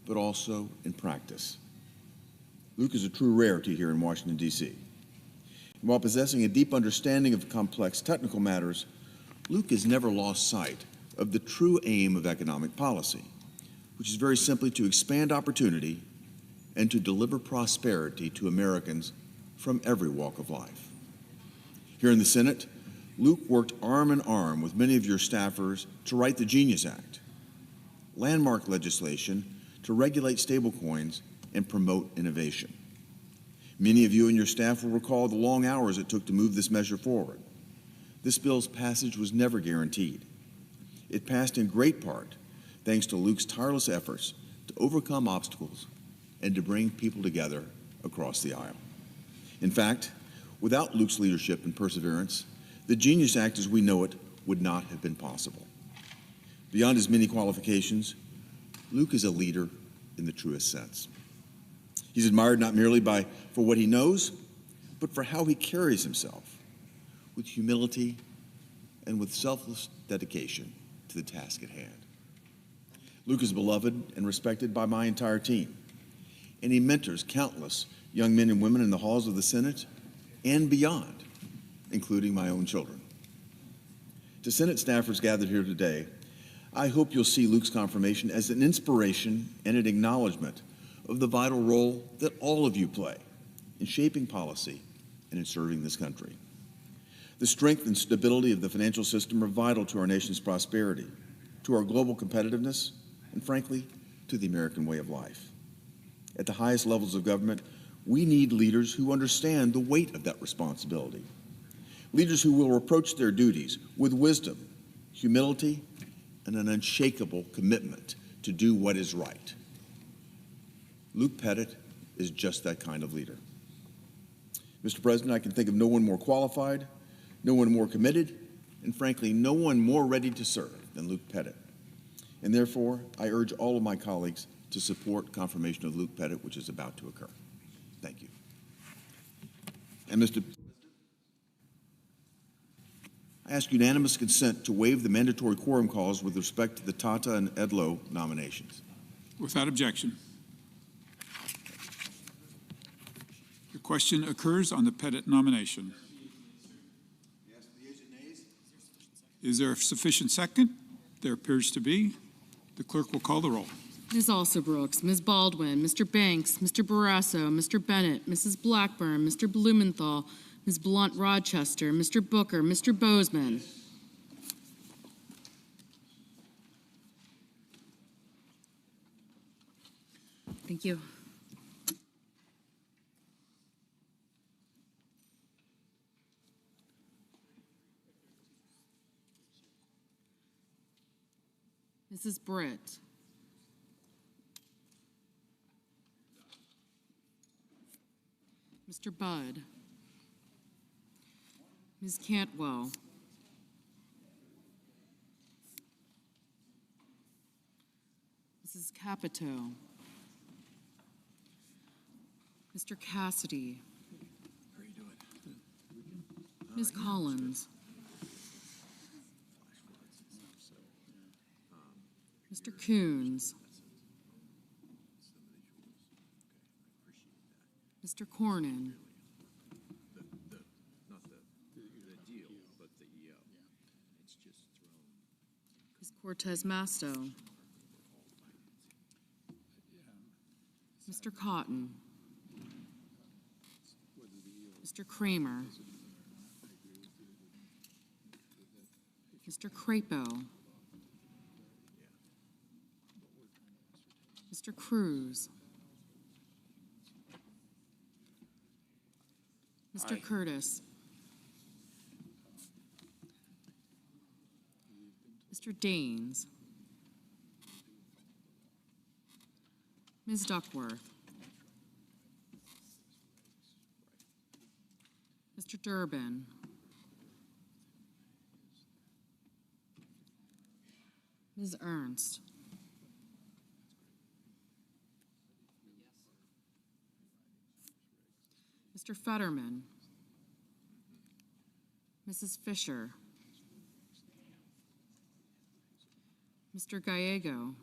but also in practice. Luke is a true rarity here in Washington, D.C. And while possessing a deep understanding of complex technical matters, Luke has never lost sight of the true aim of economic policy, which is very simply to expand opportunity and to deliver prosperity to Americans from every walk of life. Here in the Senate, Luke worked arm in arm with many of your staffers to write the Genius Act, landmark legislation to regulate stablecoins and promote innovation. Many of you and your staff will recall the long hours it took to move this measure forward. This bill's passage was never guaranteed. It passed in great part thanks to Luke's tireless efforts to overcome obstacles and to bring people together across the aisle. In fact, without Luke's leadership and perseverance, the Genius Act as we know it would not have been possible. Beyond his many qualifications, Luke is a leader in the truest sense. He's admired not merely for what he knows, but for how he carries himself, with humility and with selfless dedication to the task at hand. Luke is beloved and respected by my entire team, and he mentors countless young men and women in the halls of the Senate and beyond, including my own children. To Senate staffers gathered here today, I hope you'll see Luke's confirmation as an inspiration and an acknowledgement of the vital role that all of you play in shaping policy and in serving this country. The strength and stability of the financial system are vital to our nation's prosperity, to our global competitiveness, and frankly, to the American way of life. At the highest levels of government, we need leaders who understand the weight of that responsibility. Leaders who will approach their duties with wisdom, humility, and an unshakable commitment to do what is right. Luke Pettit is just that kind of leader. Mr. President, I can think of no one more qualified, no one more committed, and frankly, no one more ready to serve than Luke Pettit. And therefore, I urge all of my colleagues to support confirmation of Luke Pettit, which is about to occur. Thank you. And Mr. I ask unanimous consent to waive the mandatory quorum calls with respect to the Tata and Edlow nominations. Without objection. The question occurs on the Pettit nomination. Yes, the yeas and nays. Is there a sufficient second? There appears to be. The clerk will call the roll. Ms. Alsobrooks, Ms. Baldwin, Mr. Banks, Mr. Barrasso, Mr. Bennett, Mrs. Blackburn, Mr. Blumenthal, Ms. Blunt-Rochester, Mr. Booker, Mr. Bozeman. Thank you. Mrs. Britt. Mr. Budd. Ms. Cantwell. Mrs. Capito. Mr. Cassidy. How are you doing? Ms. Collins. Mr. Coons. Mr. Cornyn. Not the deal, but the it's just thrown. Ms. Cortez Masto. Mr. Cotton. Mr. Kramer. Mr. Crapo. Mr. Cruz. Mr. Aye. Curtis. Mr. Daines. Ms. Duckworth. Mr. Durbin. Ms. Ernst. Mr. Fetterman. Mrs. Fisher. Mr. Gallego.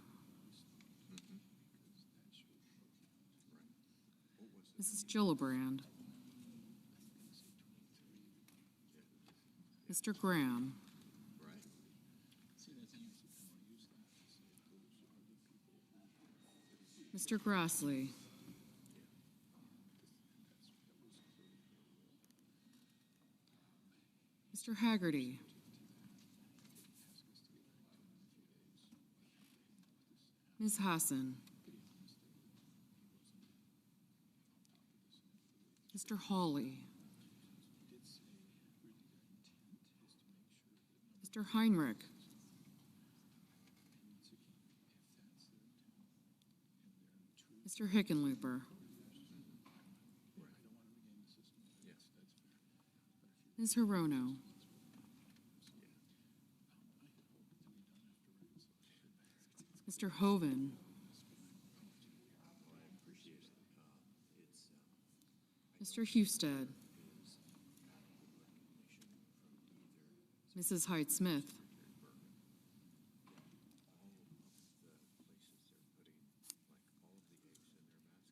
Mrs. Gillibrand. Mr. Graham. Mr. Grassley. Mr. Haggerty. Ms. Hassan. Mr. Hawley. Mr. Heinrich. Mr. Hickenlooper. Ms. Hirono. Mr. Hoven. Mr. Husted. Mrs. Hyde-Smith.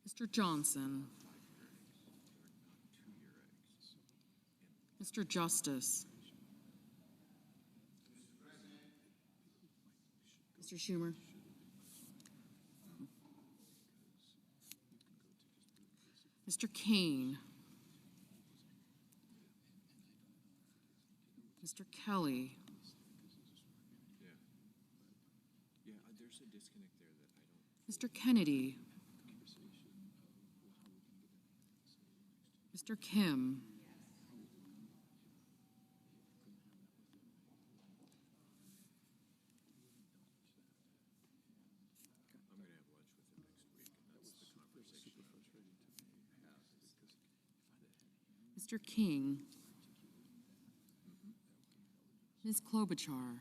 Mr. Johnson. Mr. Justice. Mr. Schumer. Mr. Kane. Mr. Kelly. Yeah, there's a disconnect there that I don't. Mr. Kennedy. Mr. Kim. I'm going to have lunch with him next week, and that's the conversation. Mr. King. Ms. Klobuchar.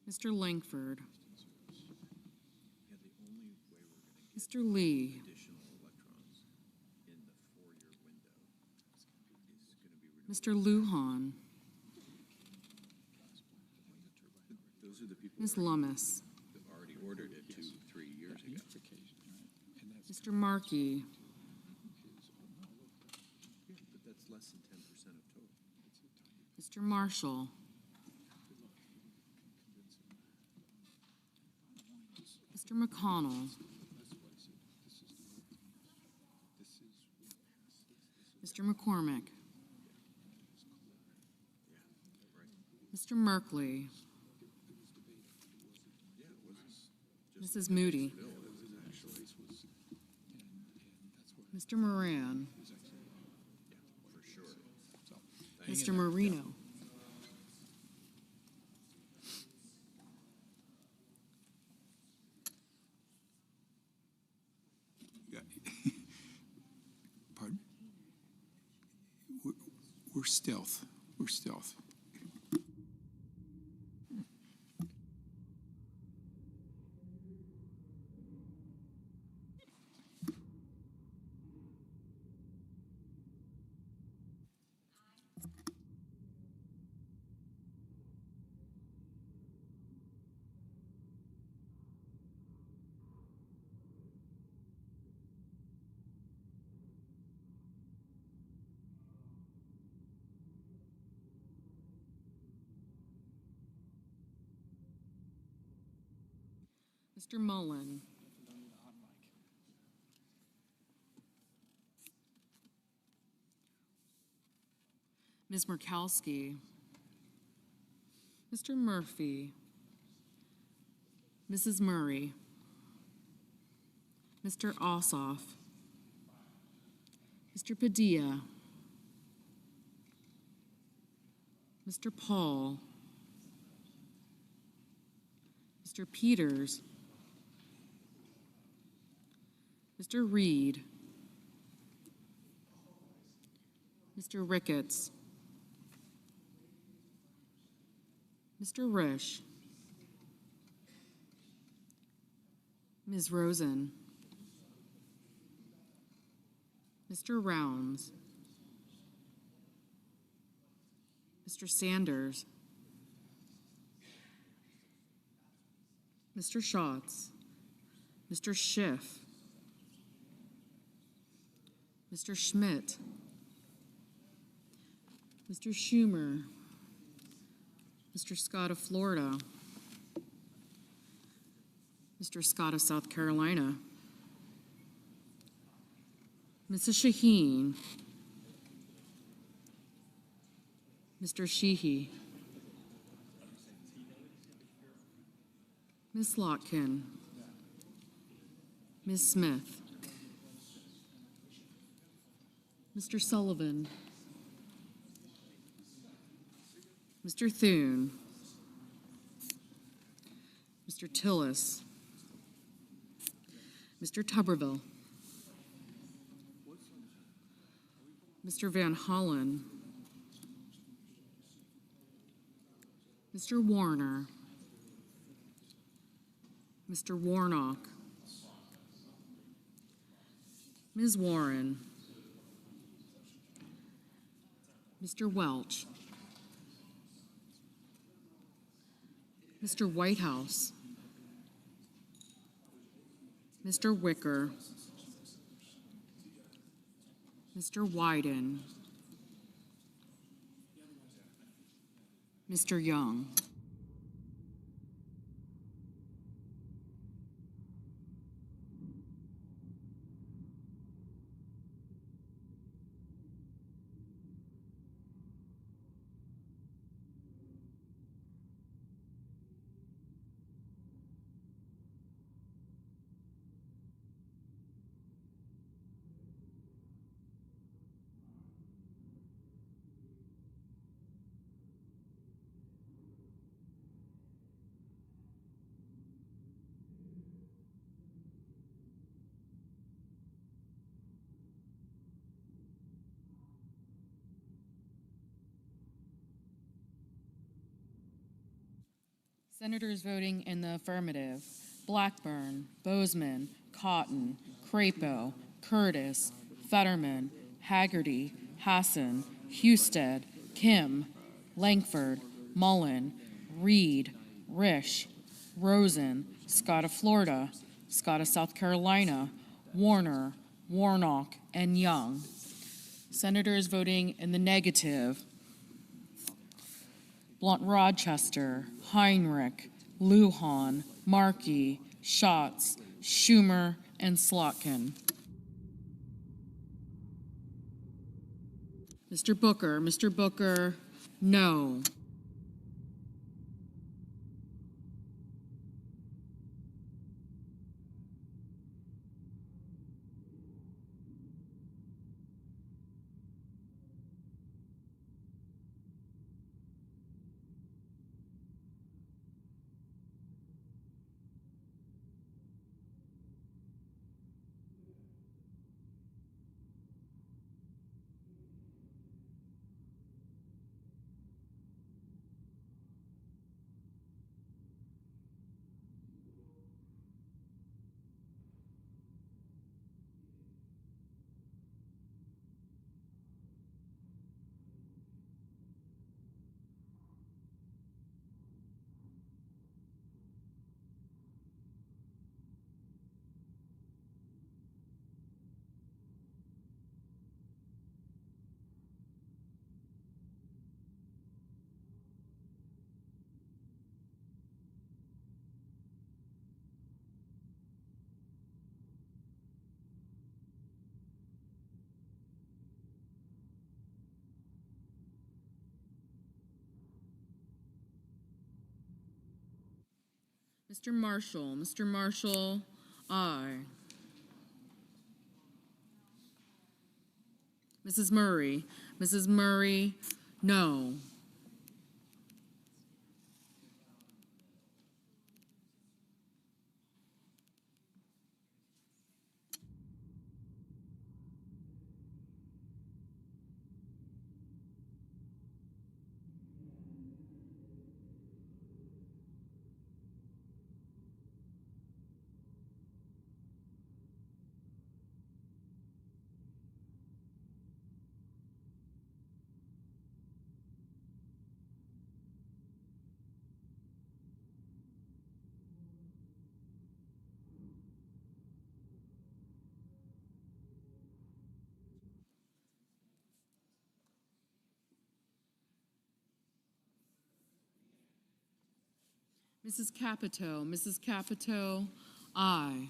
Mr. Langford. Yeah, the only way we're going to get Mr. Lee. additional electrons in the 4-year window is going to be renewable. Mr. Lujan. Those are the people Ms. Lummis. that already ordered it 2-3 years ago. Mr. Markey. Yeah, but that's less than 10% of total. Mr. Marshall. Mr. McConnell. Mr. McCormick. Mr. Merkley. Yeah, it was just Mrs. Moody. bill. It was actually, Mr. Moran. yeah, for sure. Mr. Marino. Yeah. Pardon? We're stealth. We're stealth. Mr. Mullen. Ms. Murkowski. Mr. Murphy. Mrs. Murray. Mr. Ossoff. Mr. Padilla. Mr. Paul. Mr. Peters. Mr. Reed. Mr. Ricketts. Mr. Risch. Ms. Rosen. Mr. Rounds. Mr. Sanders. Mr. Schatz. Mr. Schiff. Mr. Schmidt. Mr. Schumer. Mr. Scott of Florida. Mr. Scott of South Carolina. Mrs. Shaheen. Mr. Sheehy. Ms. Lotkin. Ms. Smith. Mr. Sullivan. Mr. Thune. Mr. Tillis. Mr. Tuberville. Mr. Van Hollen. Mr. Warner. Mr. Warnock. Ms. Warren. Mr. Welch. Mr. Whitehouse. Mr. Wicker. Mr. Wyden. Mr. Young. Senators voting in the affirmative: Blackburn, Bozeman, Cotton, Crapo, Curtis, Fetterman, Haggerty, Hassan, Husted, Kim, Langford, Mullen, Reed, Risch, Rosen, Scott of Florida, Scott of South Carolina, Warner, Warnock, and Young. Senators voting in the negative: Blunt Rochester, Heinrich, Lujan, Markey, Schatz, Schumer, and Slotkin. Mr. Booker, no. Mr. Marshall, aye. Mrs. Murray, no. Mrs. Capito, aye.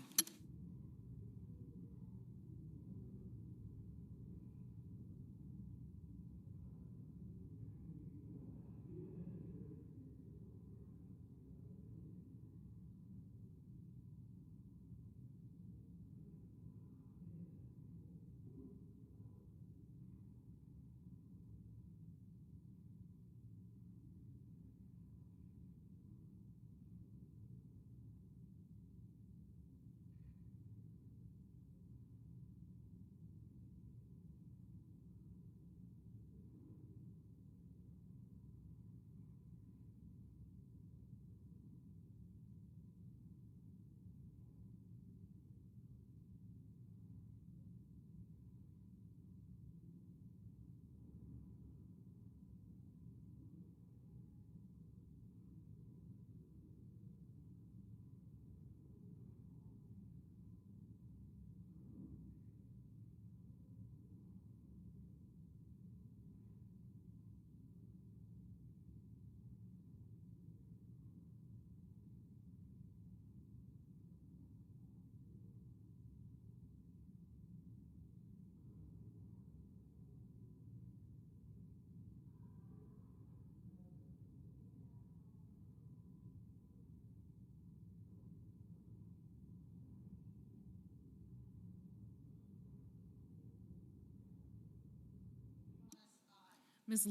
Ms.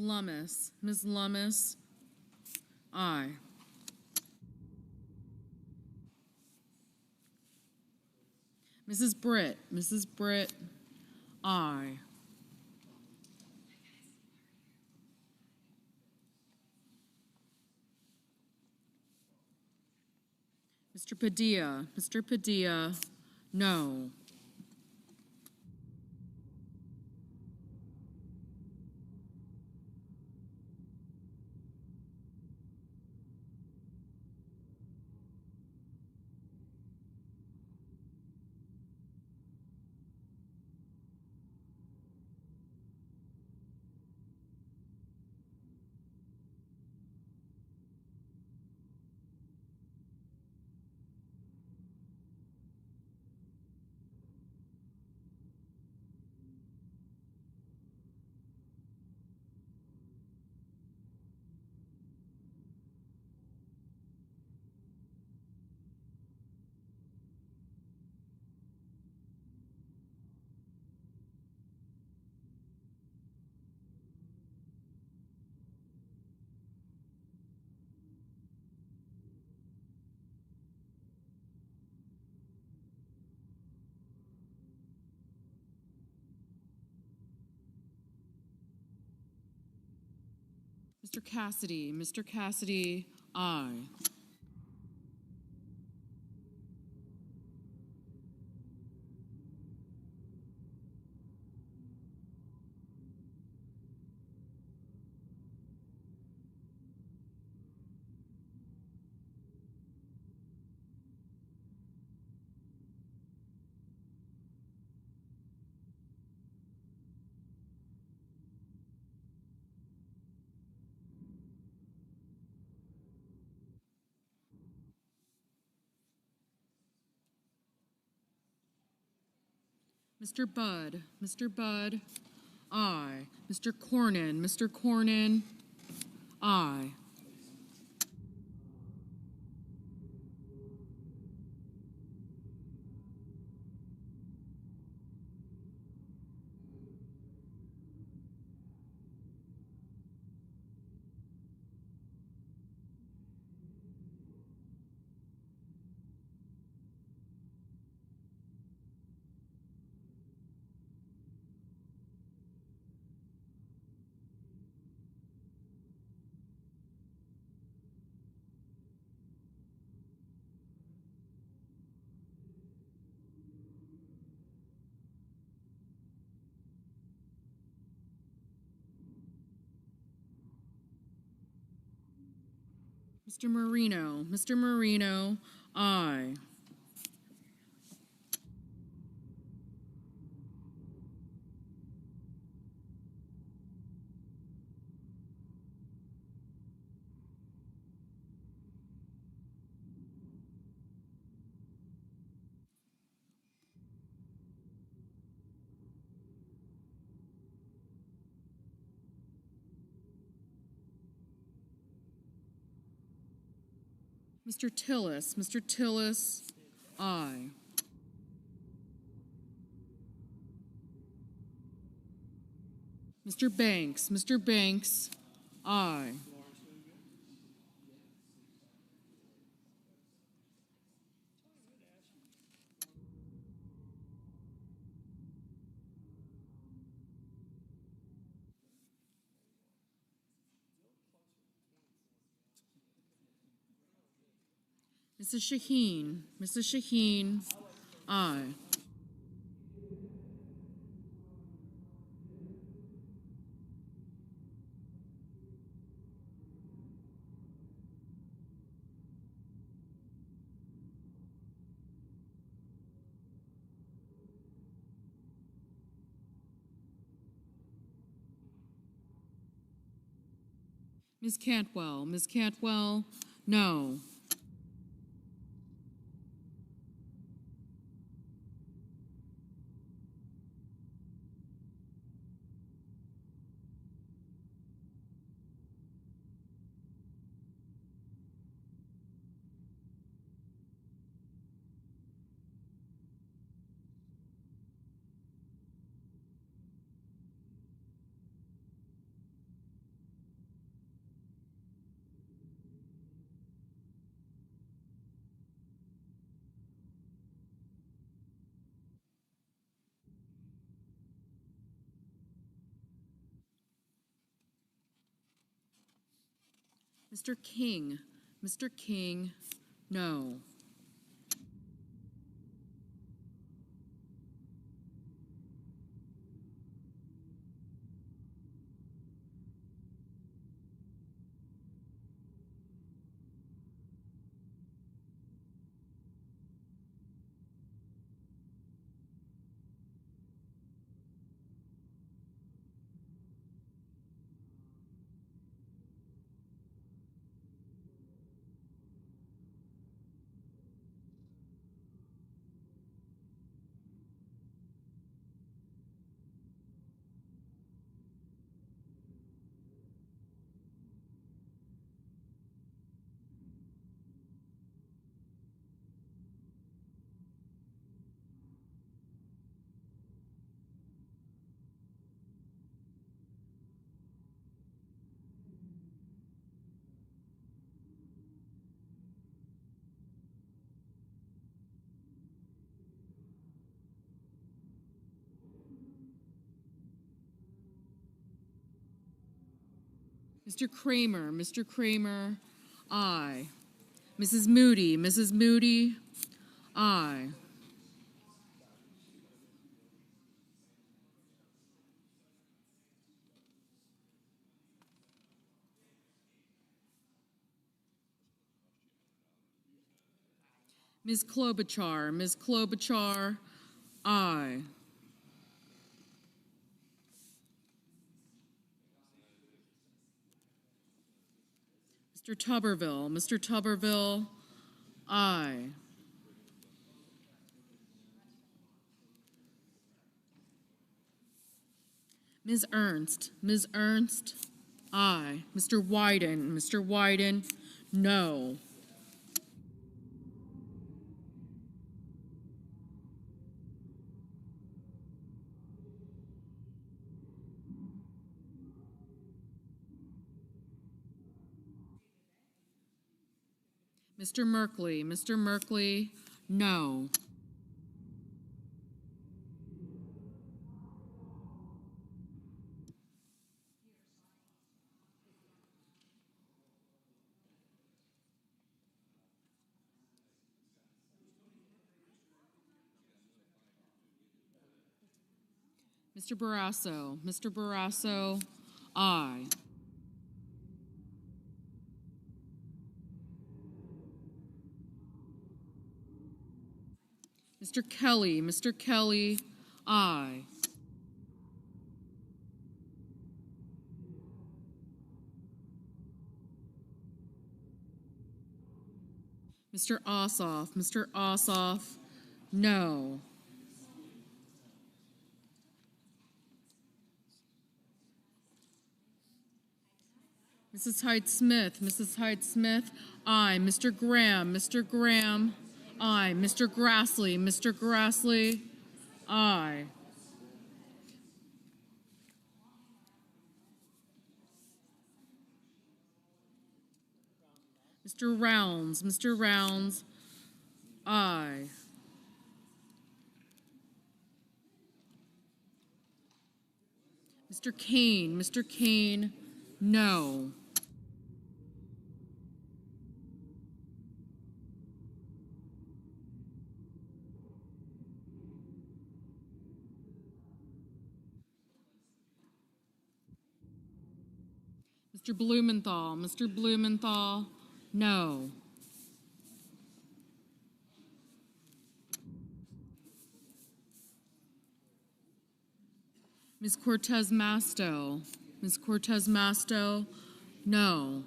Lummis, aye. Mrs. Britt, aye. Mr. Padilla, no. Mr. Cassidy, aye. Mr. Budd, aye. Mr. Cornyn, aye. Mr. Marino, aye. Mr. Tillis, aye. Mr. Banks, aye. Mrs. Shaheen, aye. Ms. Cantwell, no. Mr. King, no. Mr. Kramer, aye. Mrs. Moody, aye. Ms. Klobuchar, aye. Mr. Tuberville, aye. Ms. Ernst, aye. Mr. Wyden, no. Mr. Merkley, no. Mr. Barrasso, aye. Mr. Kelly, aye. Mr. Ossoff, no. Mrs. Hyde Smith, aye. Mr. Graham, aye. Mr. Grassley, aye. Mr. Rounds, aye. Mr. Kane, no. Mr. Blumenthal, no. Ms. Cortez Masto, no.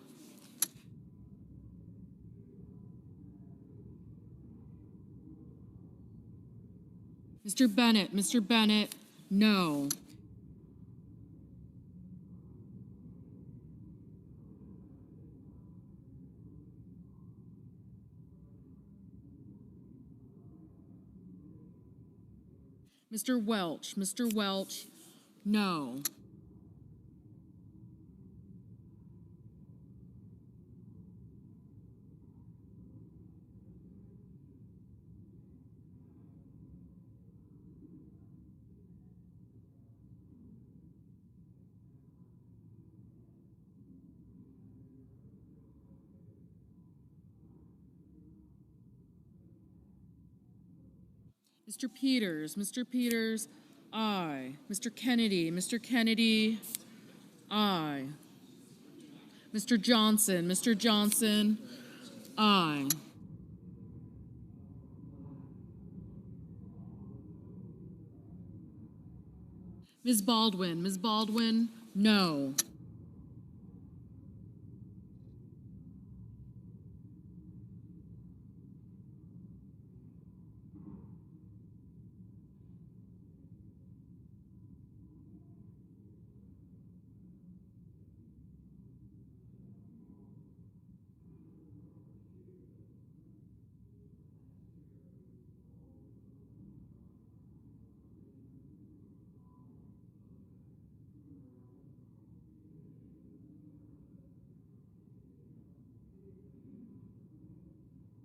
Mr. Bennett, no. Mr. Welch, no. Mr. Peters, aye. Mr. Kennedy, aye. Mr. Johnson, aye. Ms. Baldwin, no.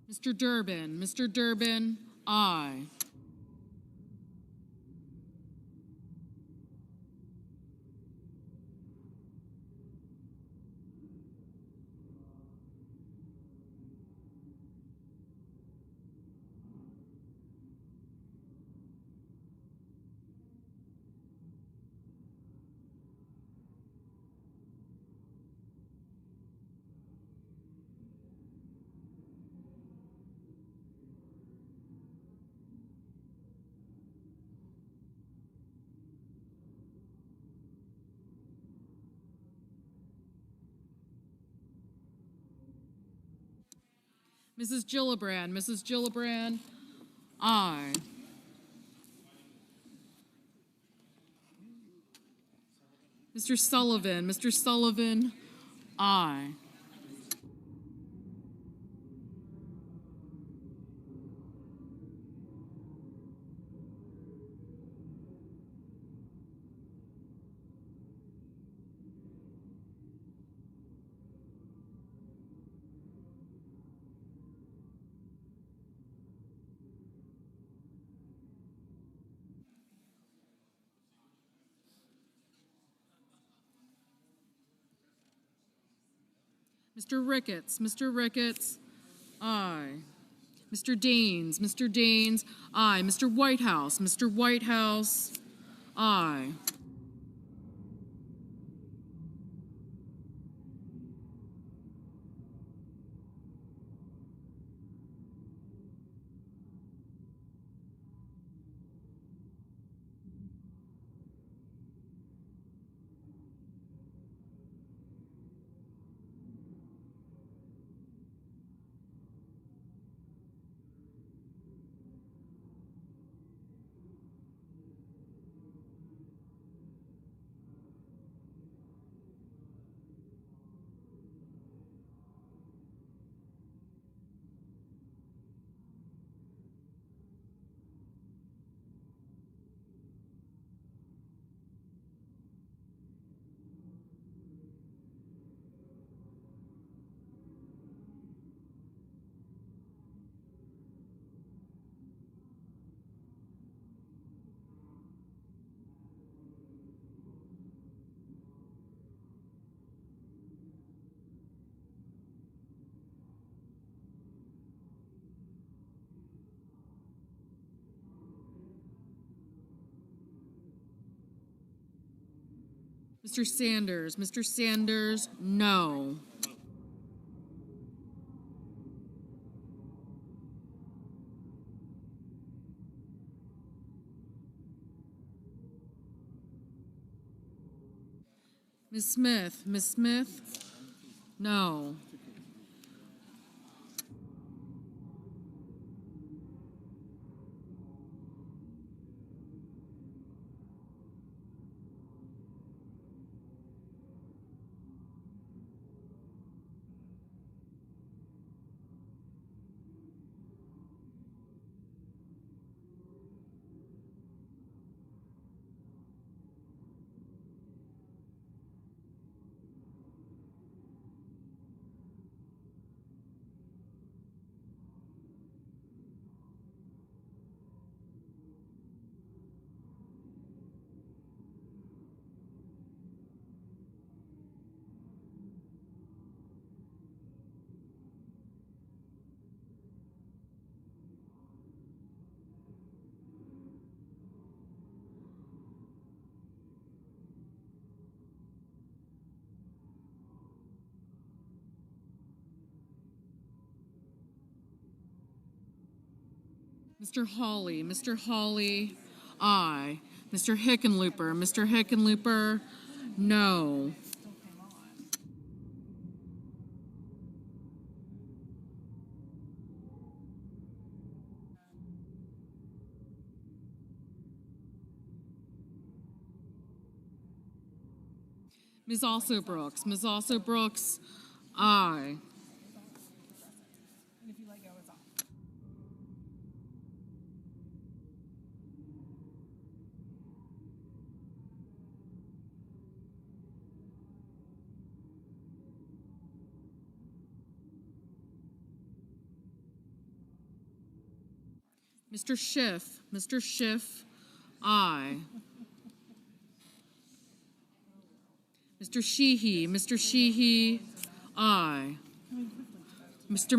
Mr. Durbin, aye. Mrs. Gillibrand, aye. Mr. Sullivan, aye. Mr. Ricketts, aye. Mr. Daines, aye. Mr. Whitehouse, aye. Mr. Sanders, no. Ms. Smith, no. Mr. Hawley, aye. Mr. Hickenlooper, no. Ms. Also Brooks, aye. Mr. Schiff, aye. Mr. Sheehy, aye. Mr.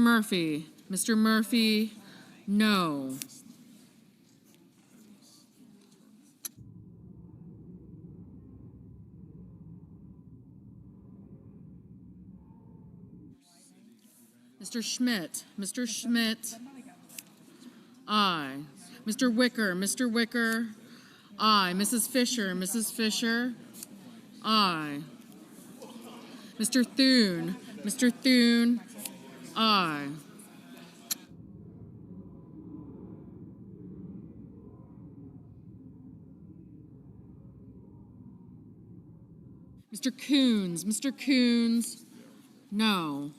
Murphy, no. Mr. Schmidt, aye. Mr. Wicker, aye. Mrs. Fisher, aye. Mr. Thune, aye. Mr. Coons, no.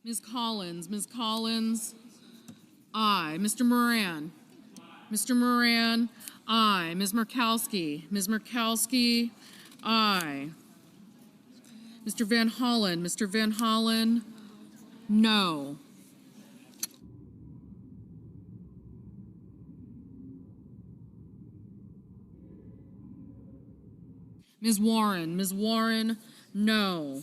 Ms. Collins, aye. Mr. Moran, Mr. Moran, aye. Ms. Murkowski, aye. Mr. Van Hollen, no. Ms. Warren, no.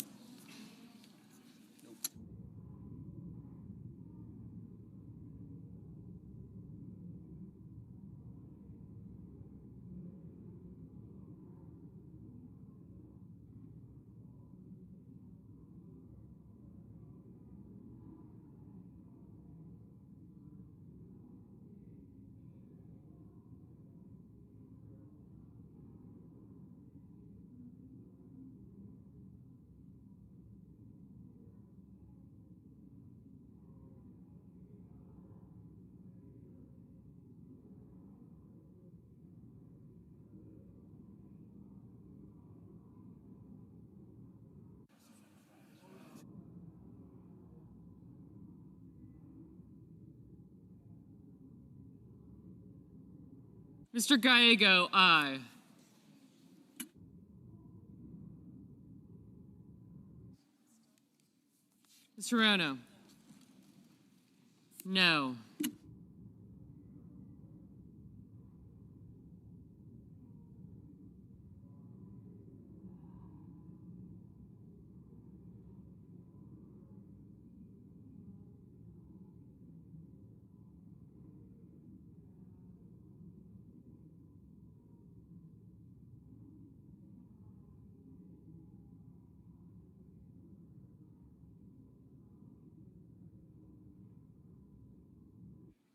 Mr. Gallego, aye. Mr. Rono, no.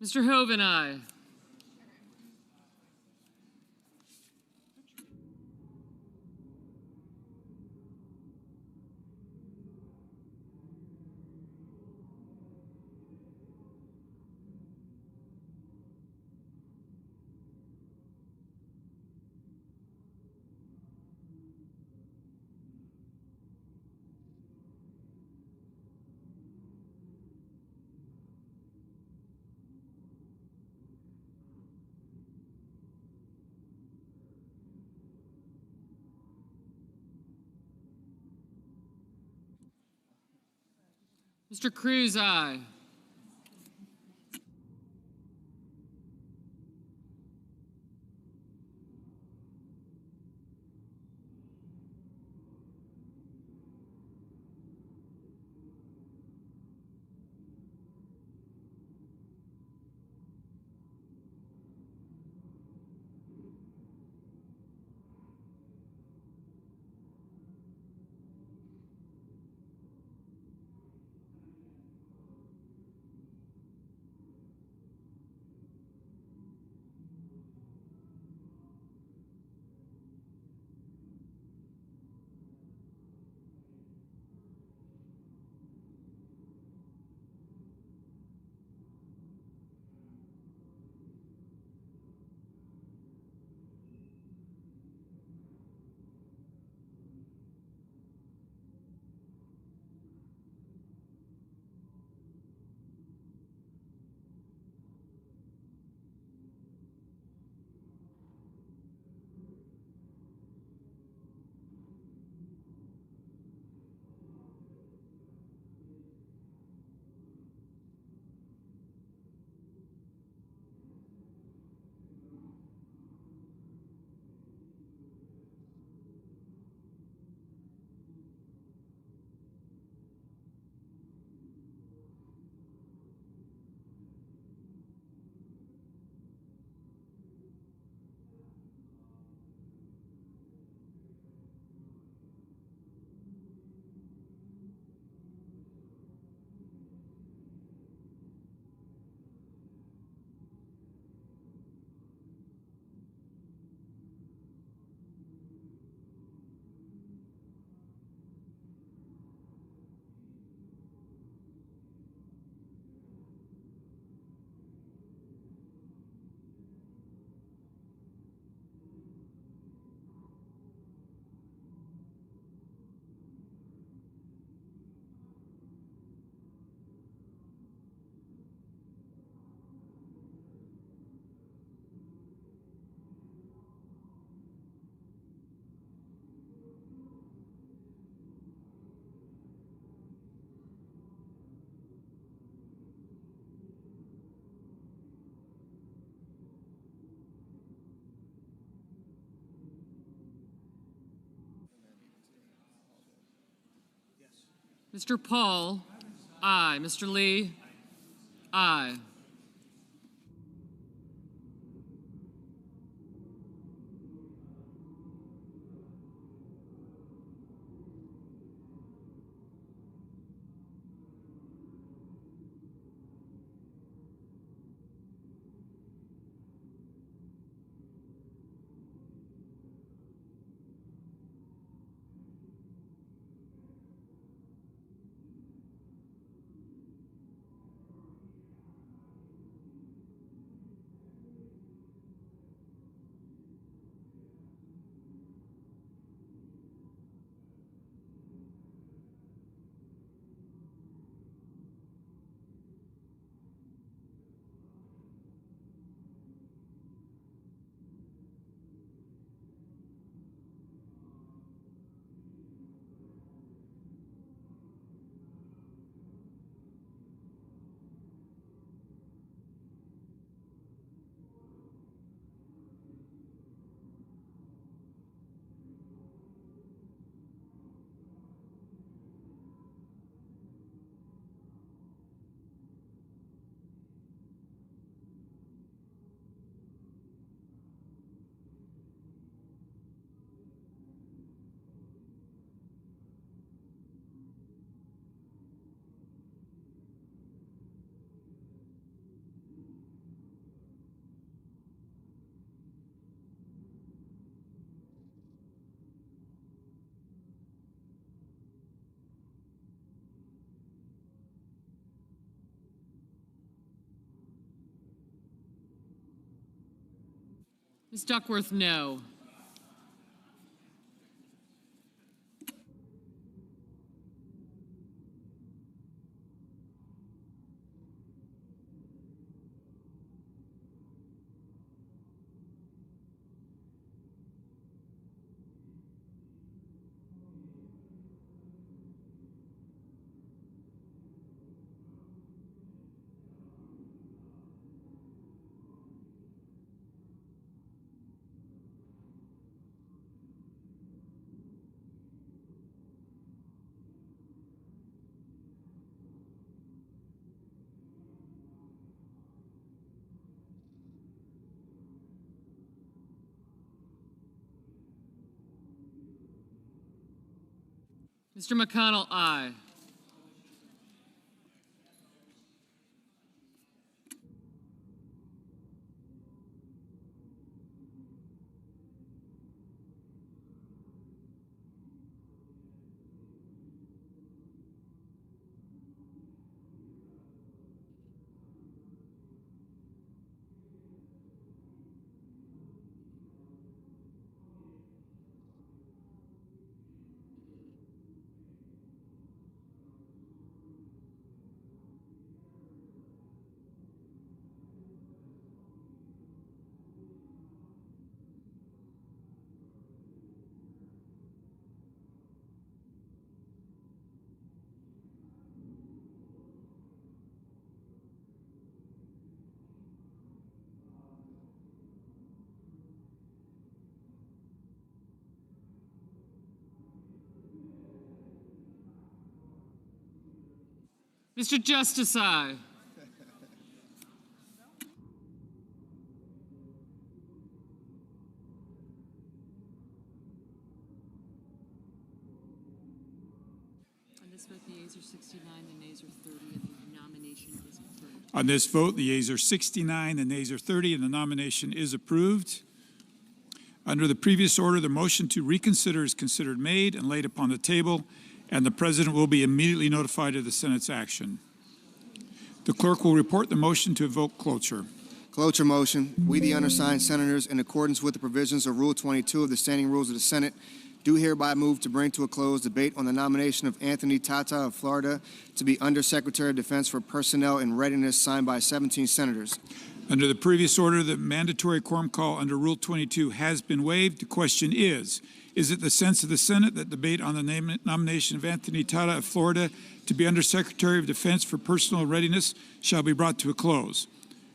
Mr. Hoven, aye. Mr. Cruz, aye. Mr. Paul? Aye. Mr. Lee? Aye. Ms. Duckworth, no. Mr. McConnell, aye. Mr. Justice, aye. On this vote, the yeas are 69, the nays are 30, and the nomination is approved. On this vote, the yeas are 69, the nays are 30, and the nomination is approved. Under the previous order, the motion to reconsider is considered made and laid upon the table, and the President will be immediately notified of the Senate's action. The clerk will report the motion to invoke cloture. Cloture motion. We, the undersigned senators, in accordance with the provisions of Rule 22 of the Standing Rules of the Senate, do hereby move to bring to a close debate on the nomination of Anthony Tata of Florida to be Undersecretary of Defense for Personnel and Readiness, signed by 17 senators. Under the previous order, the mandatory quorum call under Rule 22 has been waived. The question is it the sense of the Senate that debate on the nomination of Anthony Tata of Florida to be Undersecretary of Defense for Personnel Readiness shall be brought to a close?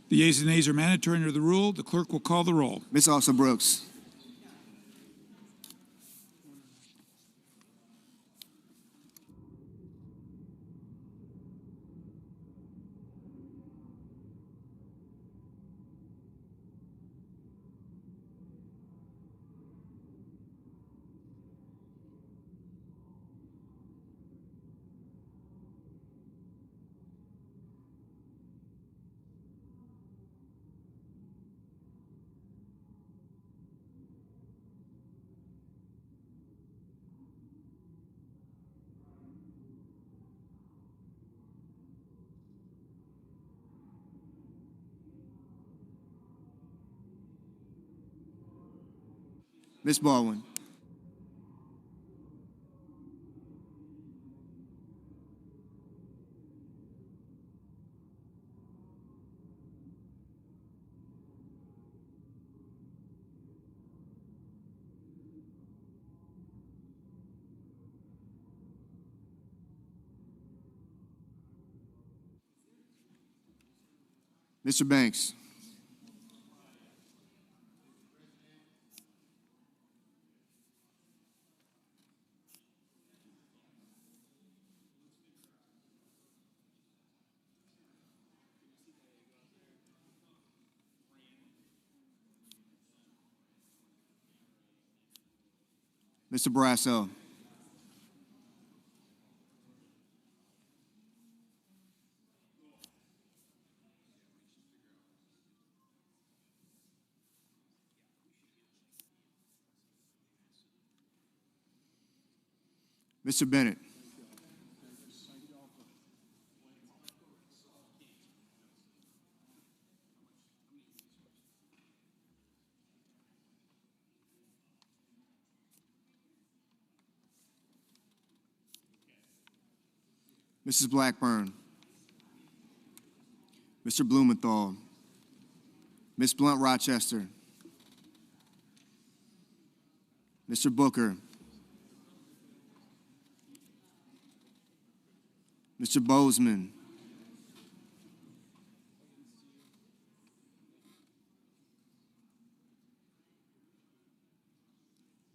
The yeas and nays are mandatory under the rule. The clerk will call the roll. Ms. Officer Brooks. Ms. Baldwin. Mr. Banks. Mr. Brasso. Mr. Bennett. Mrs. Blackburn. Mr. Blumenthal. Ms. Blunt Rochester. Mr. Booker. Mr. Bozeman.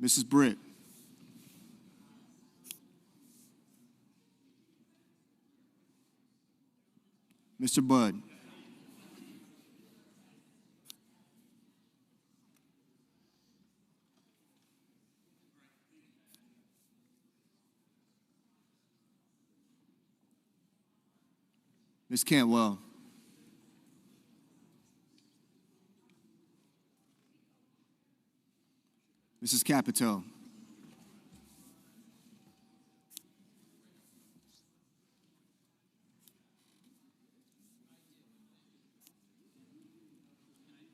Mrs. Britt. Mr. Budd. Ms. Cantwell. Mrs. Capito.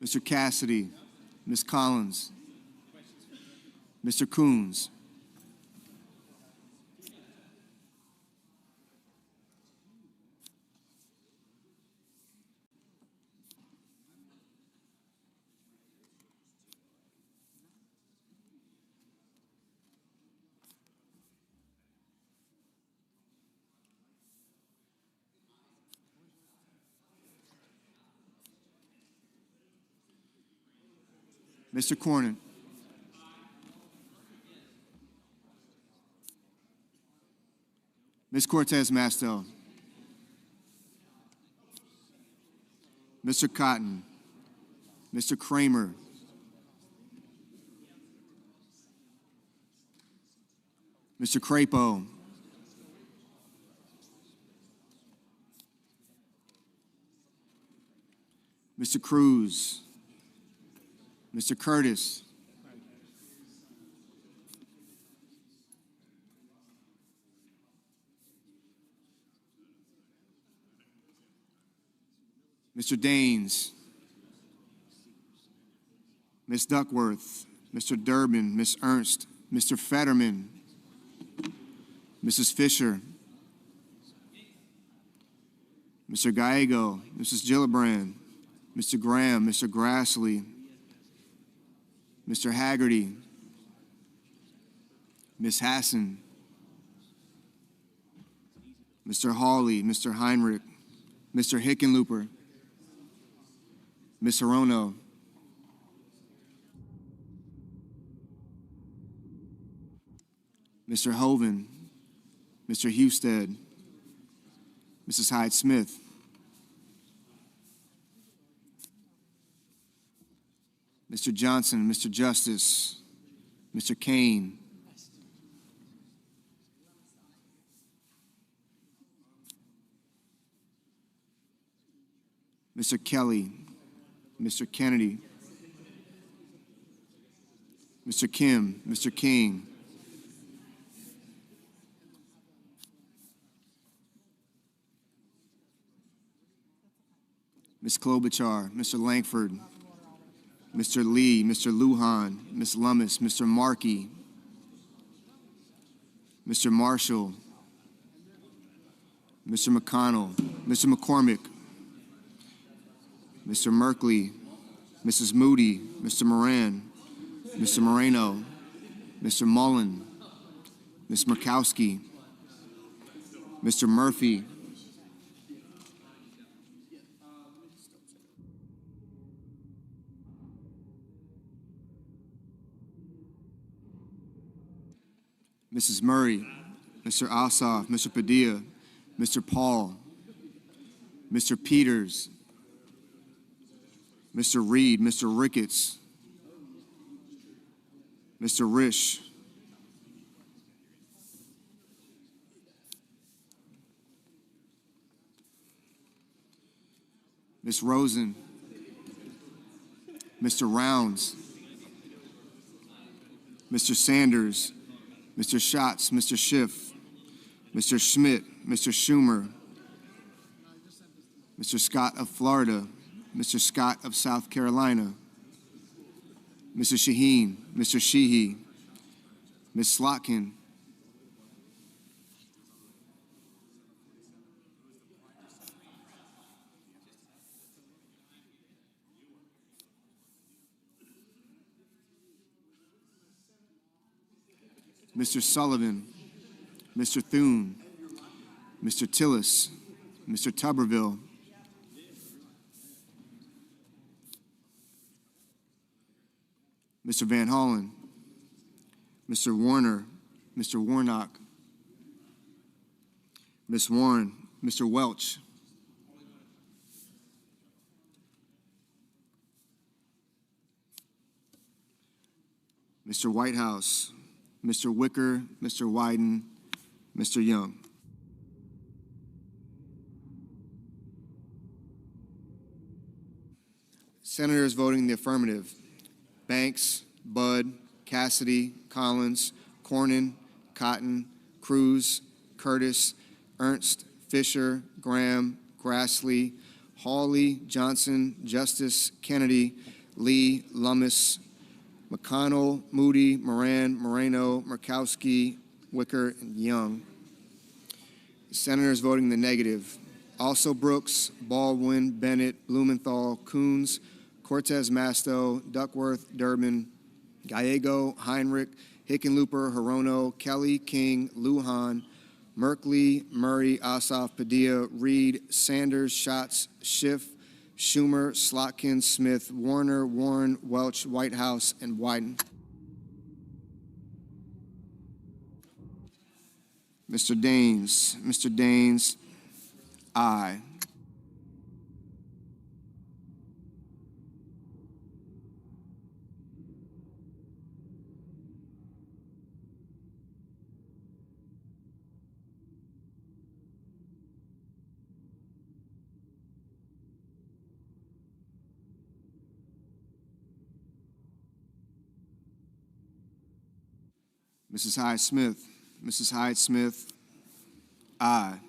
Mr. Cassidy. Ms. Collins. Mr. Coons. Mr. Cornyn. Ms. Cortez Masto. Mr. Cotton. Mr. Kramer. Mr. Crapo. Mr. Cruz. Mr. Curtis. Mr. Daines. Ms. Duckworth. Mr. Durbin. Ms. Ernst. Mr. Fetterman. Mrs. Fisher. Mr. Gallego. Mrs. Gillibrand. Mr. Graham. Mr. Grassley. Mr. Haggerty. Ms. Hassan. Mr. Hawley. Mr. Heinrich. Mr. Hickenlooper. Ms. Hirono. Mr. Hoven. Mr. Husted. Mrs. Hyde-Smith. Mr. Johnson, Mr. Justice, Mr. Kane, Mr. Kelly, Mr. Kennedy, Mr. Kim, Mr. King, Ms. Klobuchar, Mr. Langford, Mr. Lee, Mr. Lujan, Ms. Lummis, Mr. Markey, Mr. Marshall, Mr. McConnell, Mr. McCormick, Mr. Merkley, Mrs. Moody, Mr. Moran, Mr. Moreno, Mr. Mullen, Ms. Murkowski, Mr. Murphy, Mrs. Murray, Mr. Ossoff, Mr. Padilla, Mr. Paul, Mr. Peters, Mr. Reed, Mr. Ricketts, Mr. Risch, Ms. Rosen, Mr. Rounds, Mr. Sanders, Mr. Schatz, Mr. Schiff, Mr. Schmidt, Mr. Schumer, Mr. Scott of Florida, Mr. Scott of South Carolina, Mr. Shaheen, Mr. Sheehy, Ms. Slotkin, Mr. Sullivan, Mr. Thune, Mr. Tillis, Mr. Tuberville, Mr. Van Hollen, Mr. Warner, Mr. Warnock, Ms. Warren, Mr. Welch, Mr. Whitehouse, Mr. Wicker, Mr. Wyden, Mr. Young. Senators voting in the affirmative: Banks, Budd, Cassidy, Collins, Cornyn, Cotton, Cruz, Curtis, Ernst, Fisher, Graham, Grassley, Hawley, Johnson, Justice, Kennedy, Lee, Lummis, McConnell, Moody, Moran, Moreno, Murkowski, Wicker, and Young. Senators voting in the negative: also Brooks, Baldwin, Bennett, Blumenthal, Coons, Cortez Masto, Duckworth, Durbin, Gallego, Heinrich, Hickenlooper, Hirono, Kelly, King, Lujan, Merkley, Murray, Ossoff, Padilla, Reed, Sanders, Schatz, Schiff, Schumer, Slotkin, Smith, Warner, Warren, Welch, Whitehouse, and Wyden. Mr. Daines, aye. Mrs. Hyde-Smith, aye.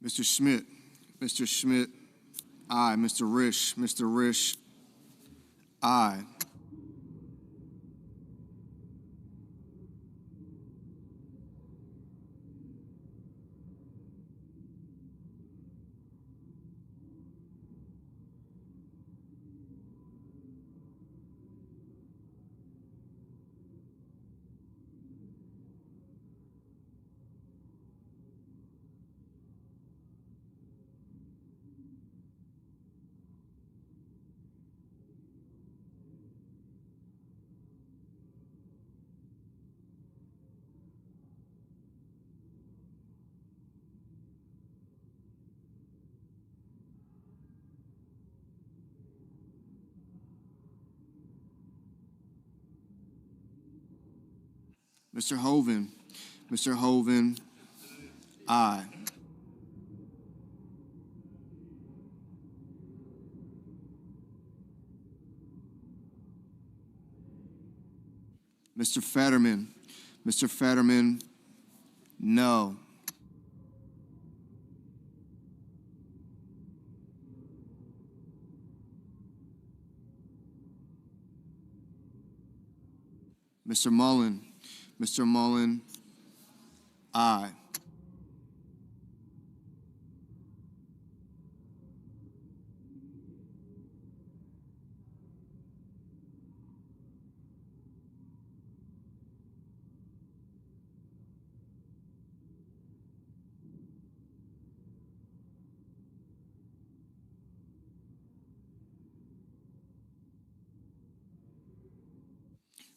Mr. Schmidt, aye. Mr. Risch, aye. Mr. Hoven. Mr. Hoven, aye. Mr. Fetterman. Mr. Fetterman, no. Mr. Mullen. Mr. Mullen, aye.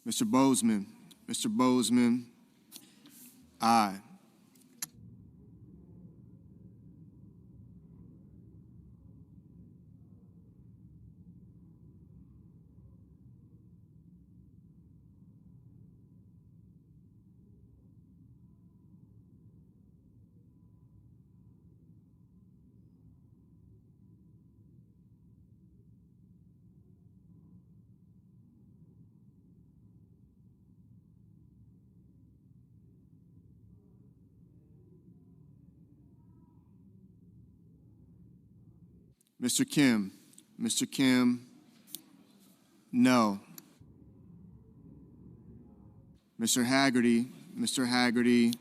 Mr. Bozeman. Mr. Bozeman, aye. Mr. Kim. Mr. Kim, no. Mr. Haggerty. Mr. Haggerty,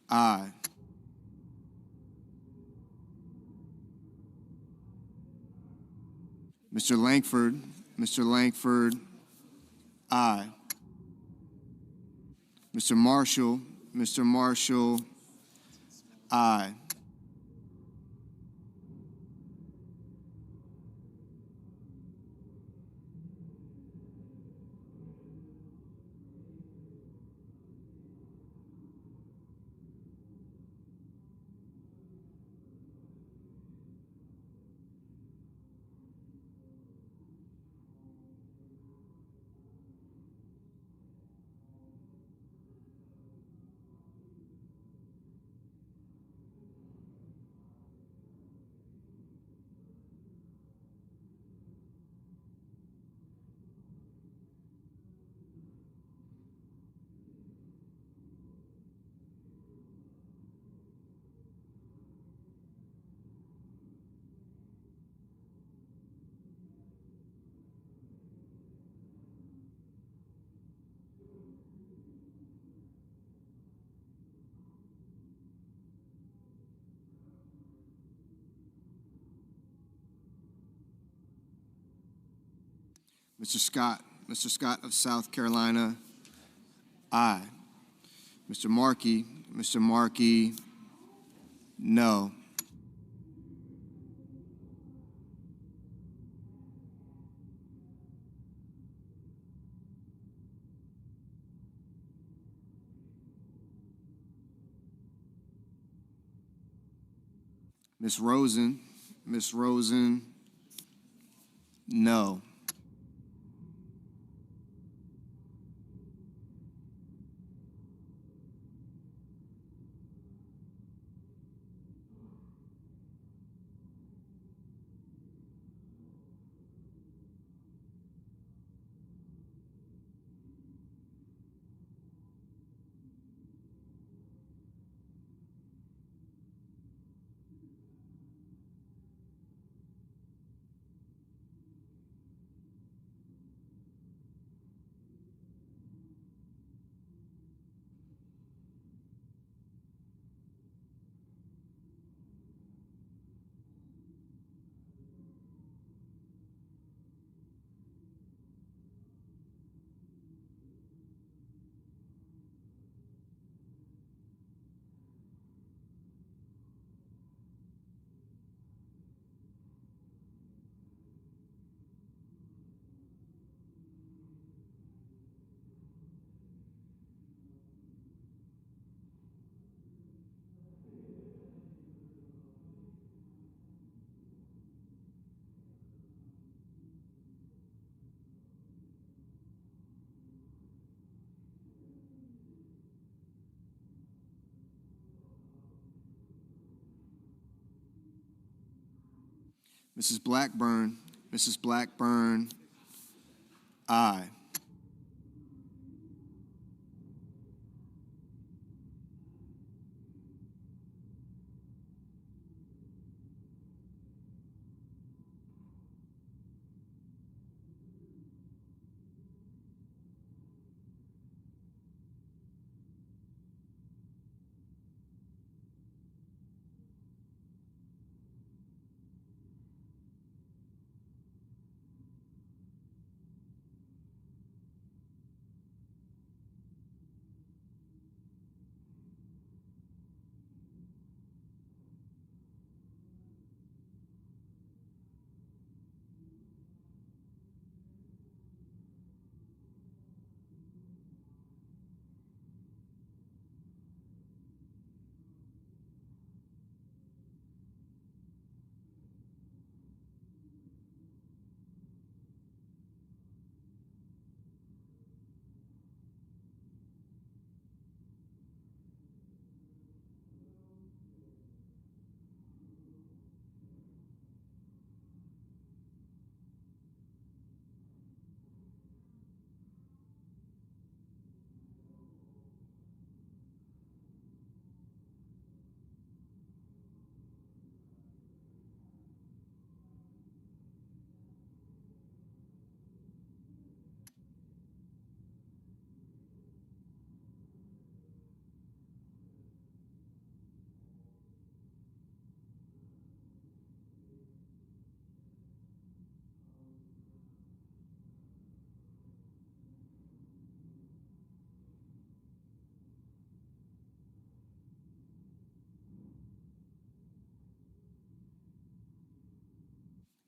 aye. Mr. Langford. Mr. Langford, aye. Mr. Marshall. Mr. Marshall, aye. Mr. Scott. Mr. Scott of South Carolina, aye. Mr. Markey. Mr. Markey, no. Ms. Rosen. Ms. Rosen, no. Mrs. Blackburn, Mrs. Blackburn, aye.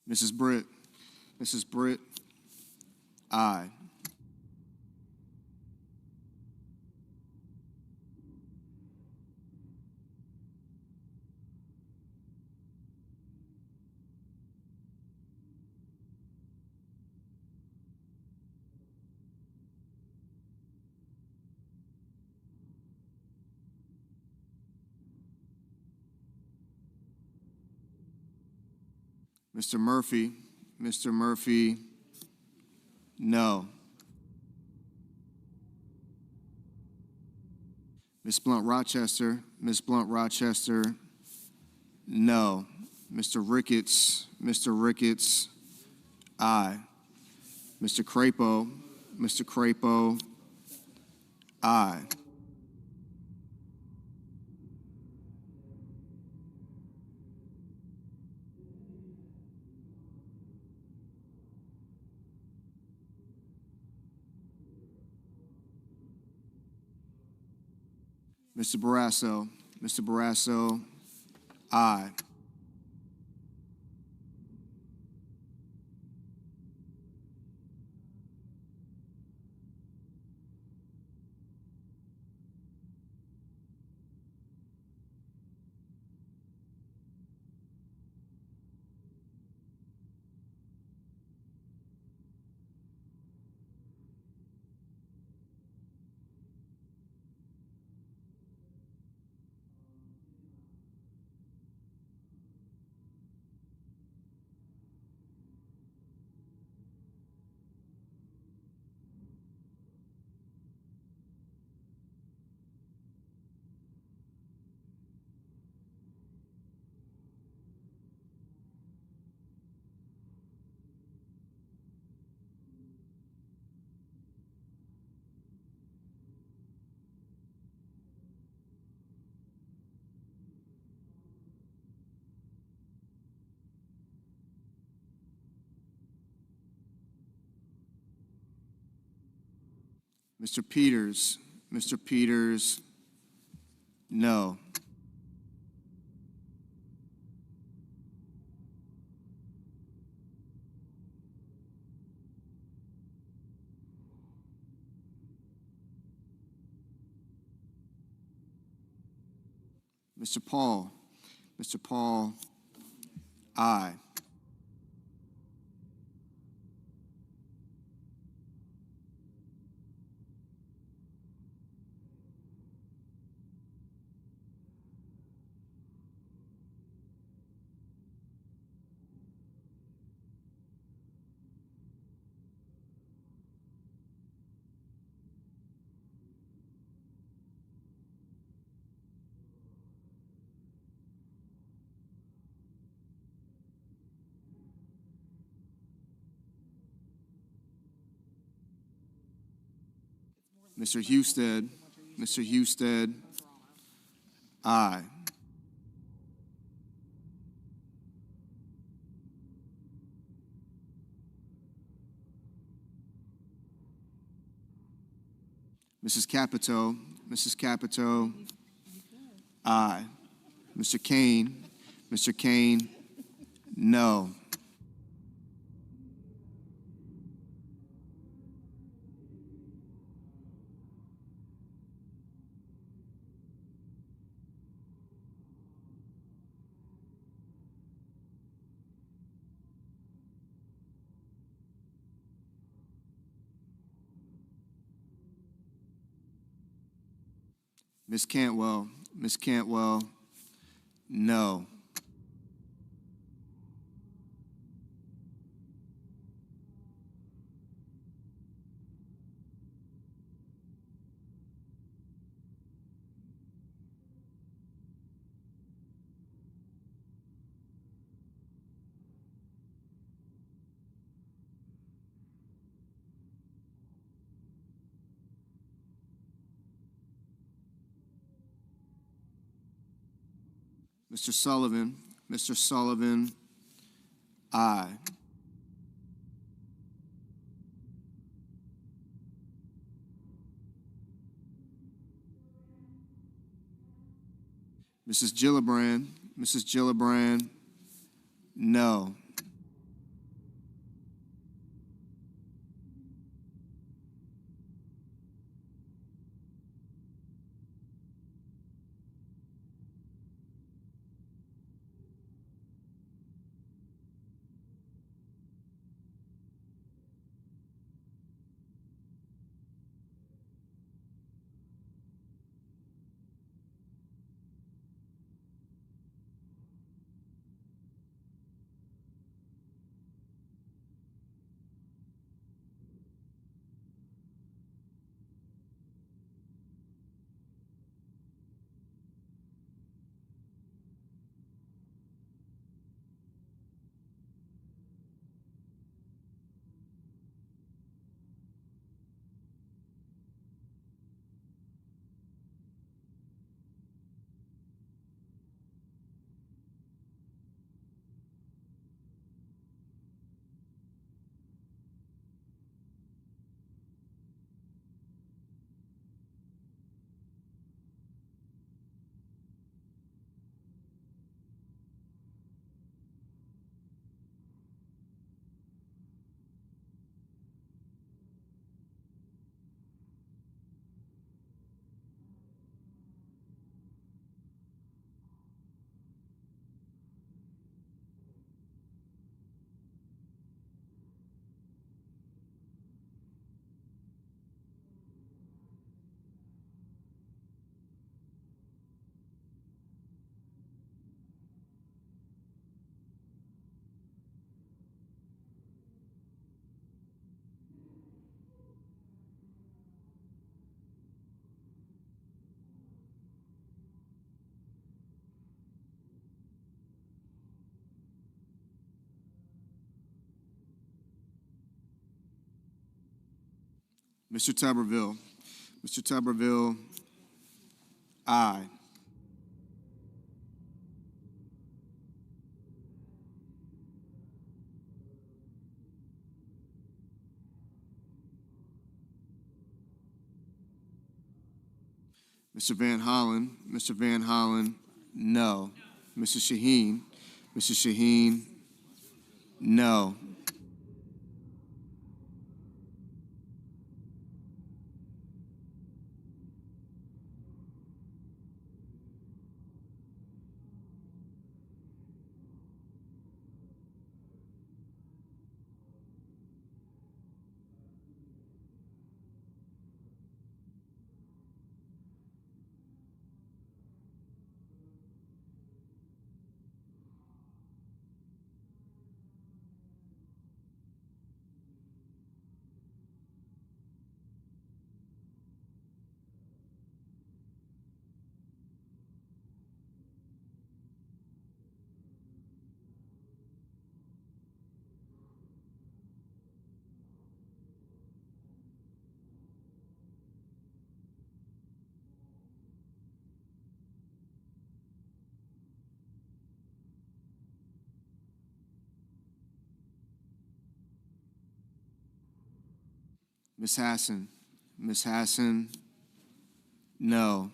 Mrs. Britt, Mrs. Britt, aye. Mr. Murphy, Mr. Murphy, no. Ms. Blunt Rochester, Ms. Blunt Rochester, no. Mr. Ricketts, aye. Mr. Crapo, aye. Mr. Barrasso, aye. Mr. Peters, no. Mr. Paul, aye. Mr. Husted. Mr. Husted. Aye. Mrs. Capito. Mrs. Capito. Aye. Mr. Kane. Mr. Kane. No. Ms. Cantwell. Ms. Cantwell. No. Mr. Sullivan. Mr. Sullivan. Aye. Mrs. Gillibrand. Mrs. Gillibrand. No. Mr. Tuberville. Mr. Tuberville. Aye. Mr. Van Hollen. Mr. Van Hollen. No. Mr. Shaheen. Mr. Shaheen. No. Ms. Hassan. Ms. Hassan, no.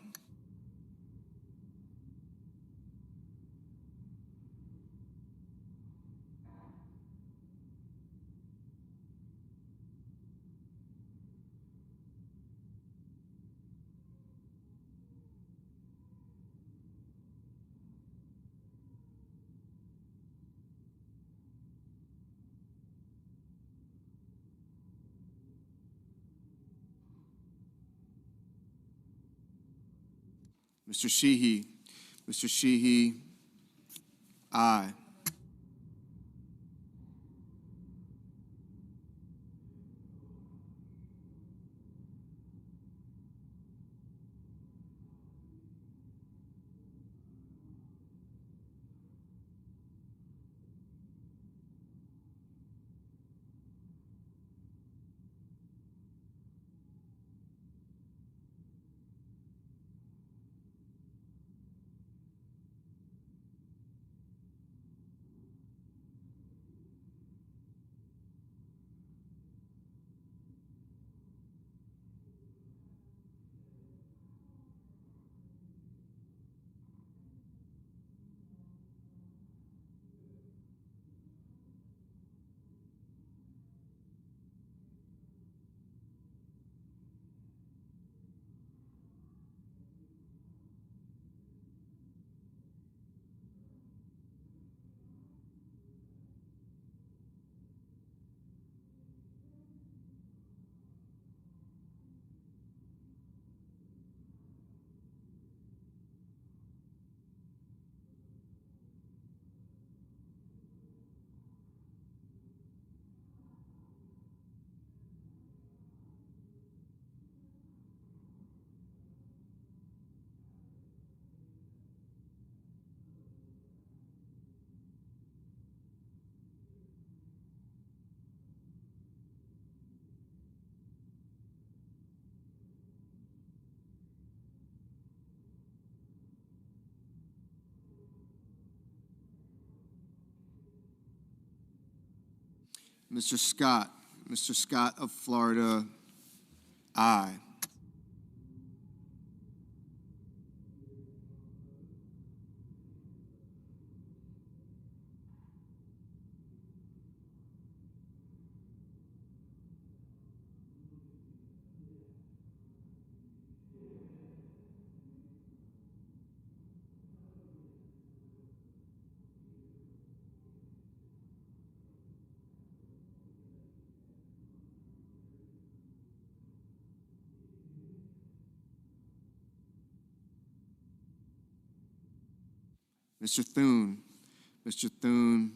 Mr. Sheehy. Mr. Sheehy, aye. Mr. Scott. Mr. Scott of Florida, aye. Mr. Thune. Mr. Thune,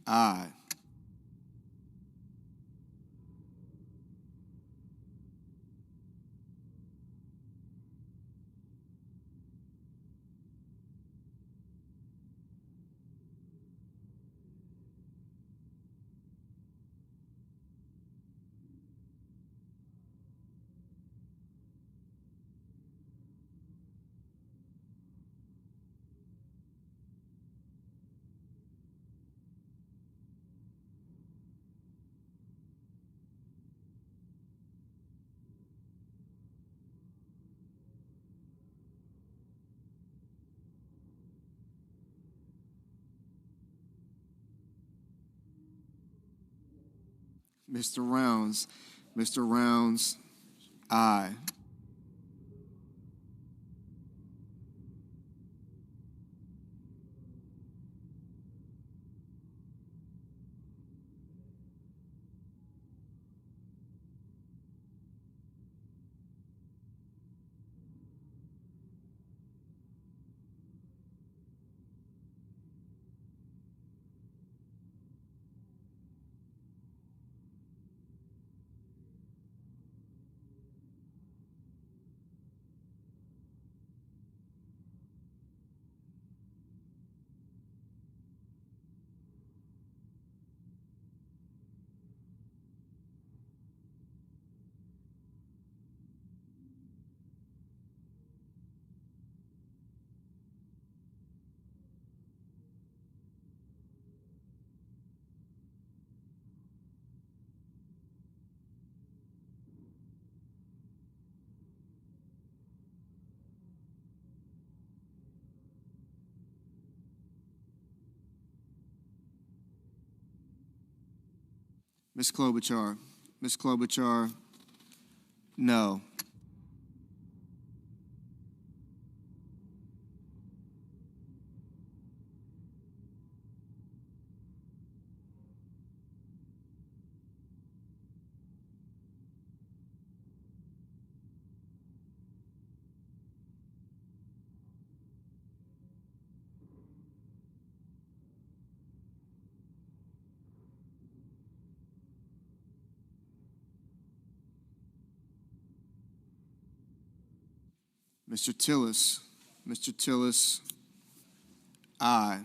aye. Mr. Rounds. Mr. Rounds, aye. Ms. Klobuchar. Ms. Klobuchar, no. Mr. Tillis. Mr. Tillis, aye.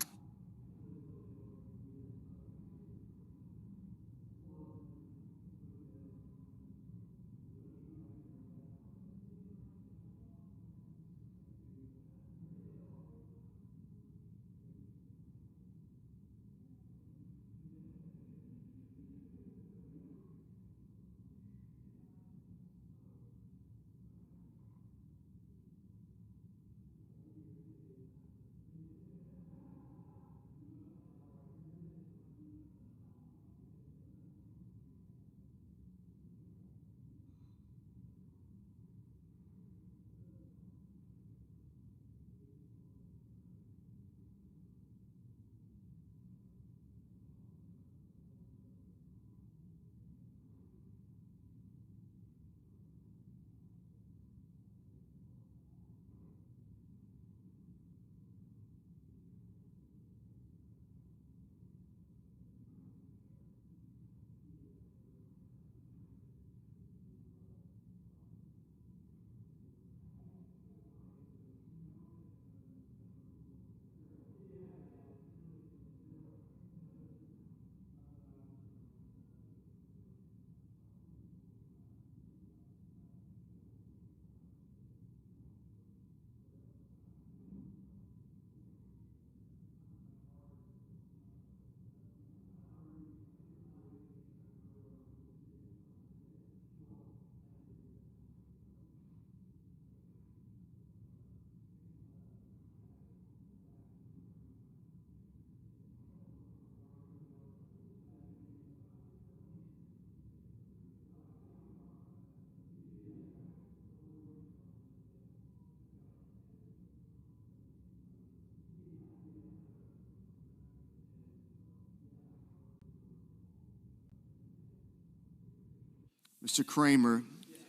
Mr. Kramer.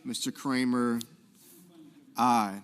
Mr. Kramer, aye.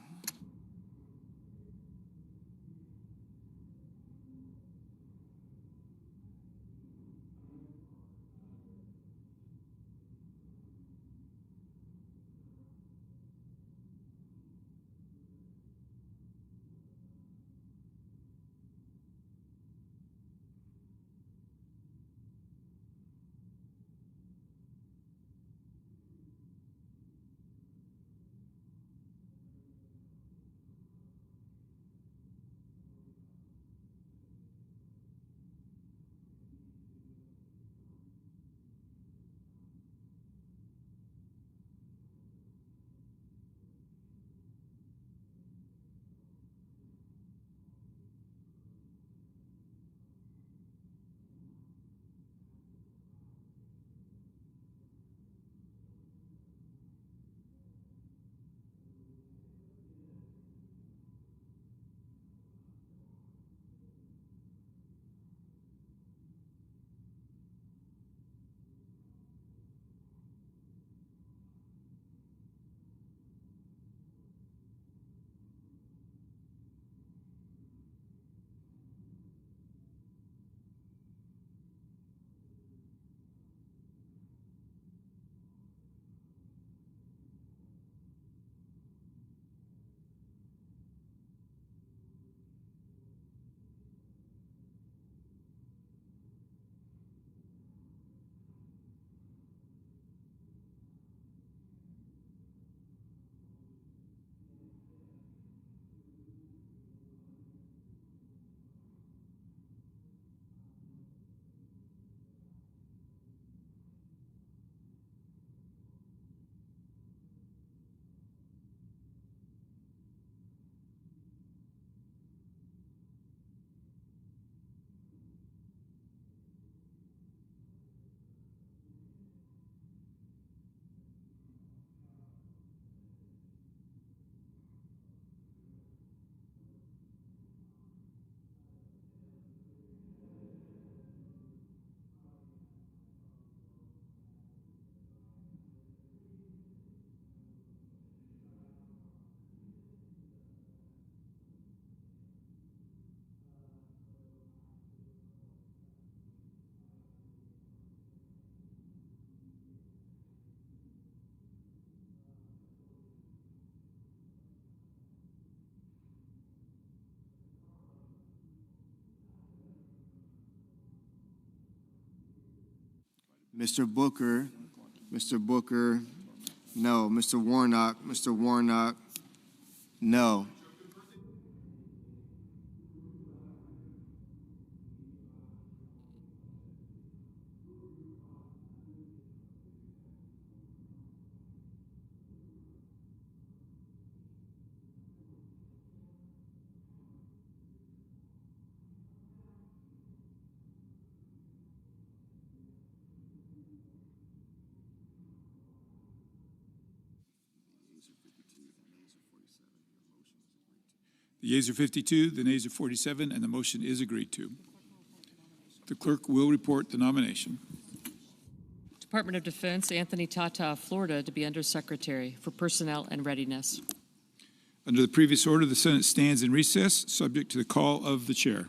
Mr. Booker, no. Mr. Warnock, no. The yeas are 52, the nays are 47, and the motion is agreed to. The clerk will report the nomination. Department of Defense, Anthony Tata of Florida, to be Undersecretary for Personnel and Readiness. Under the previous order, the Senate stands in recess, subject to the call of the chair.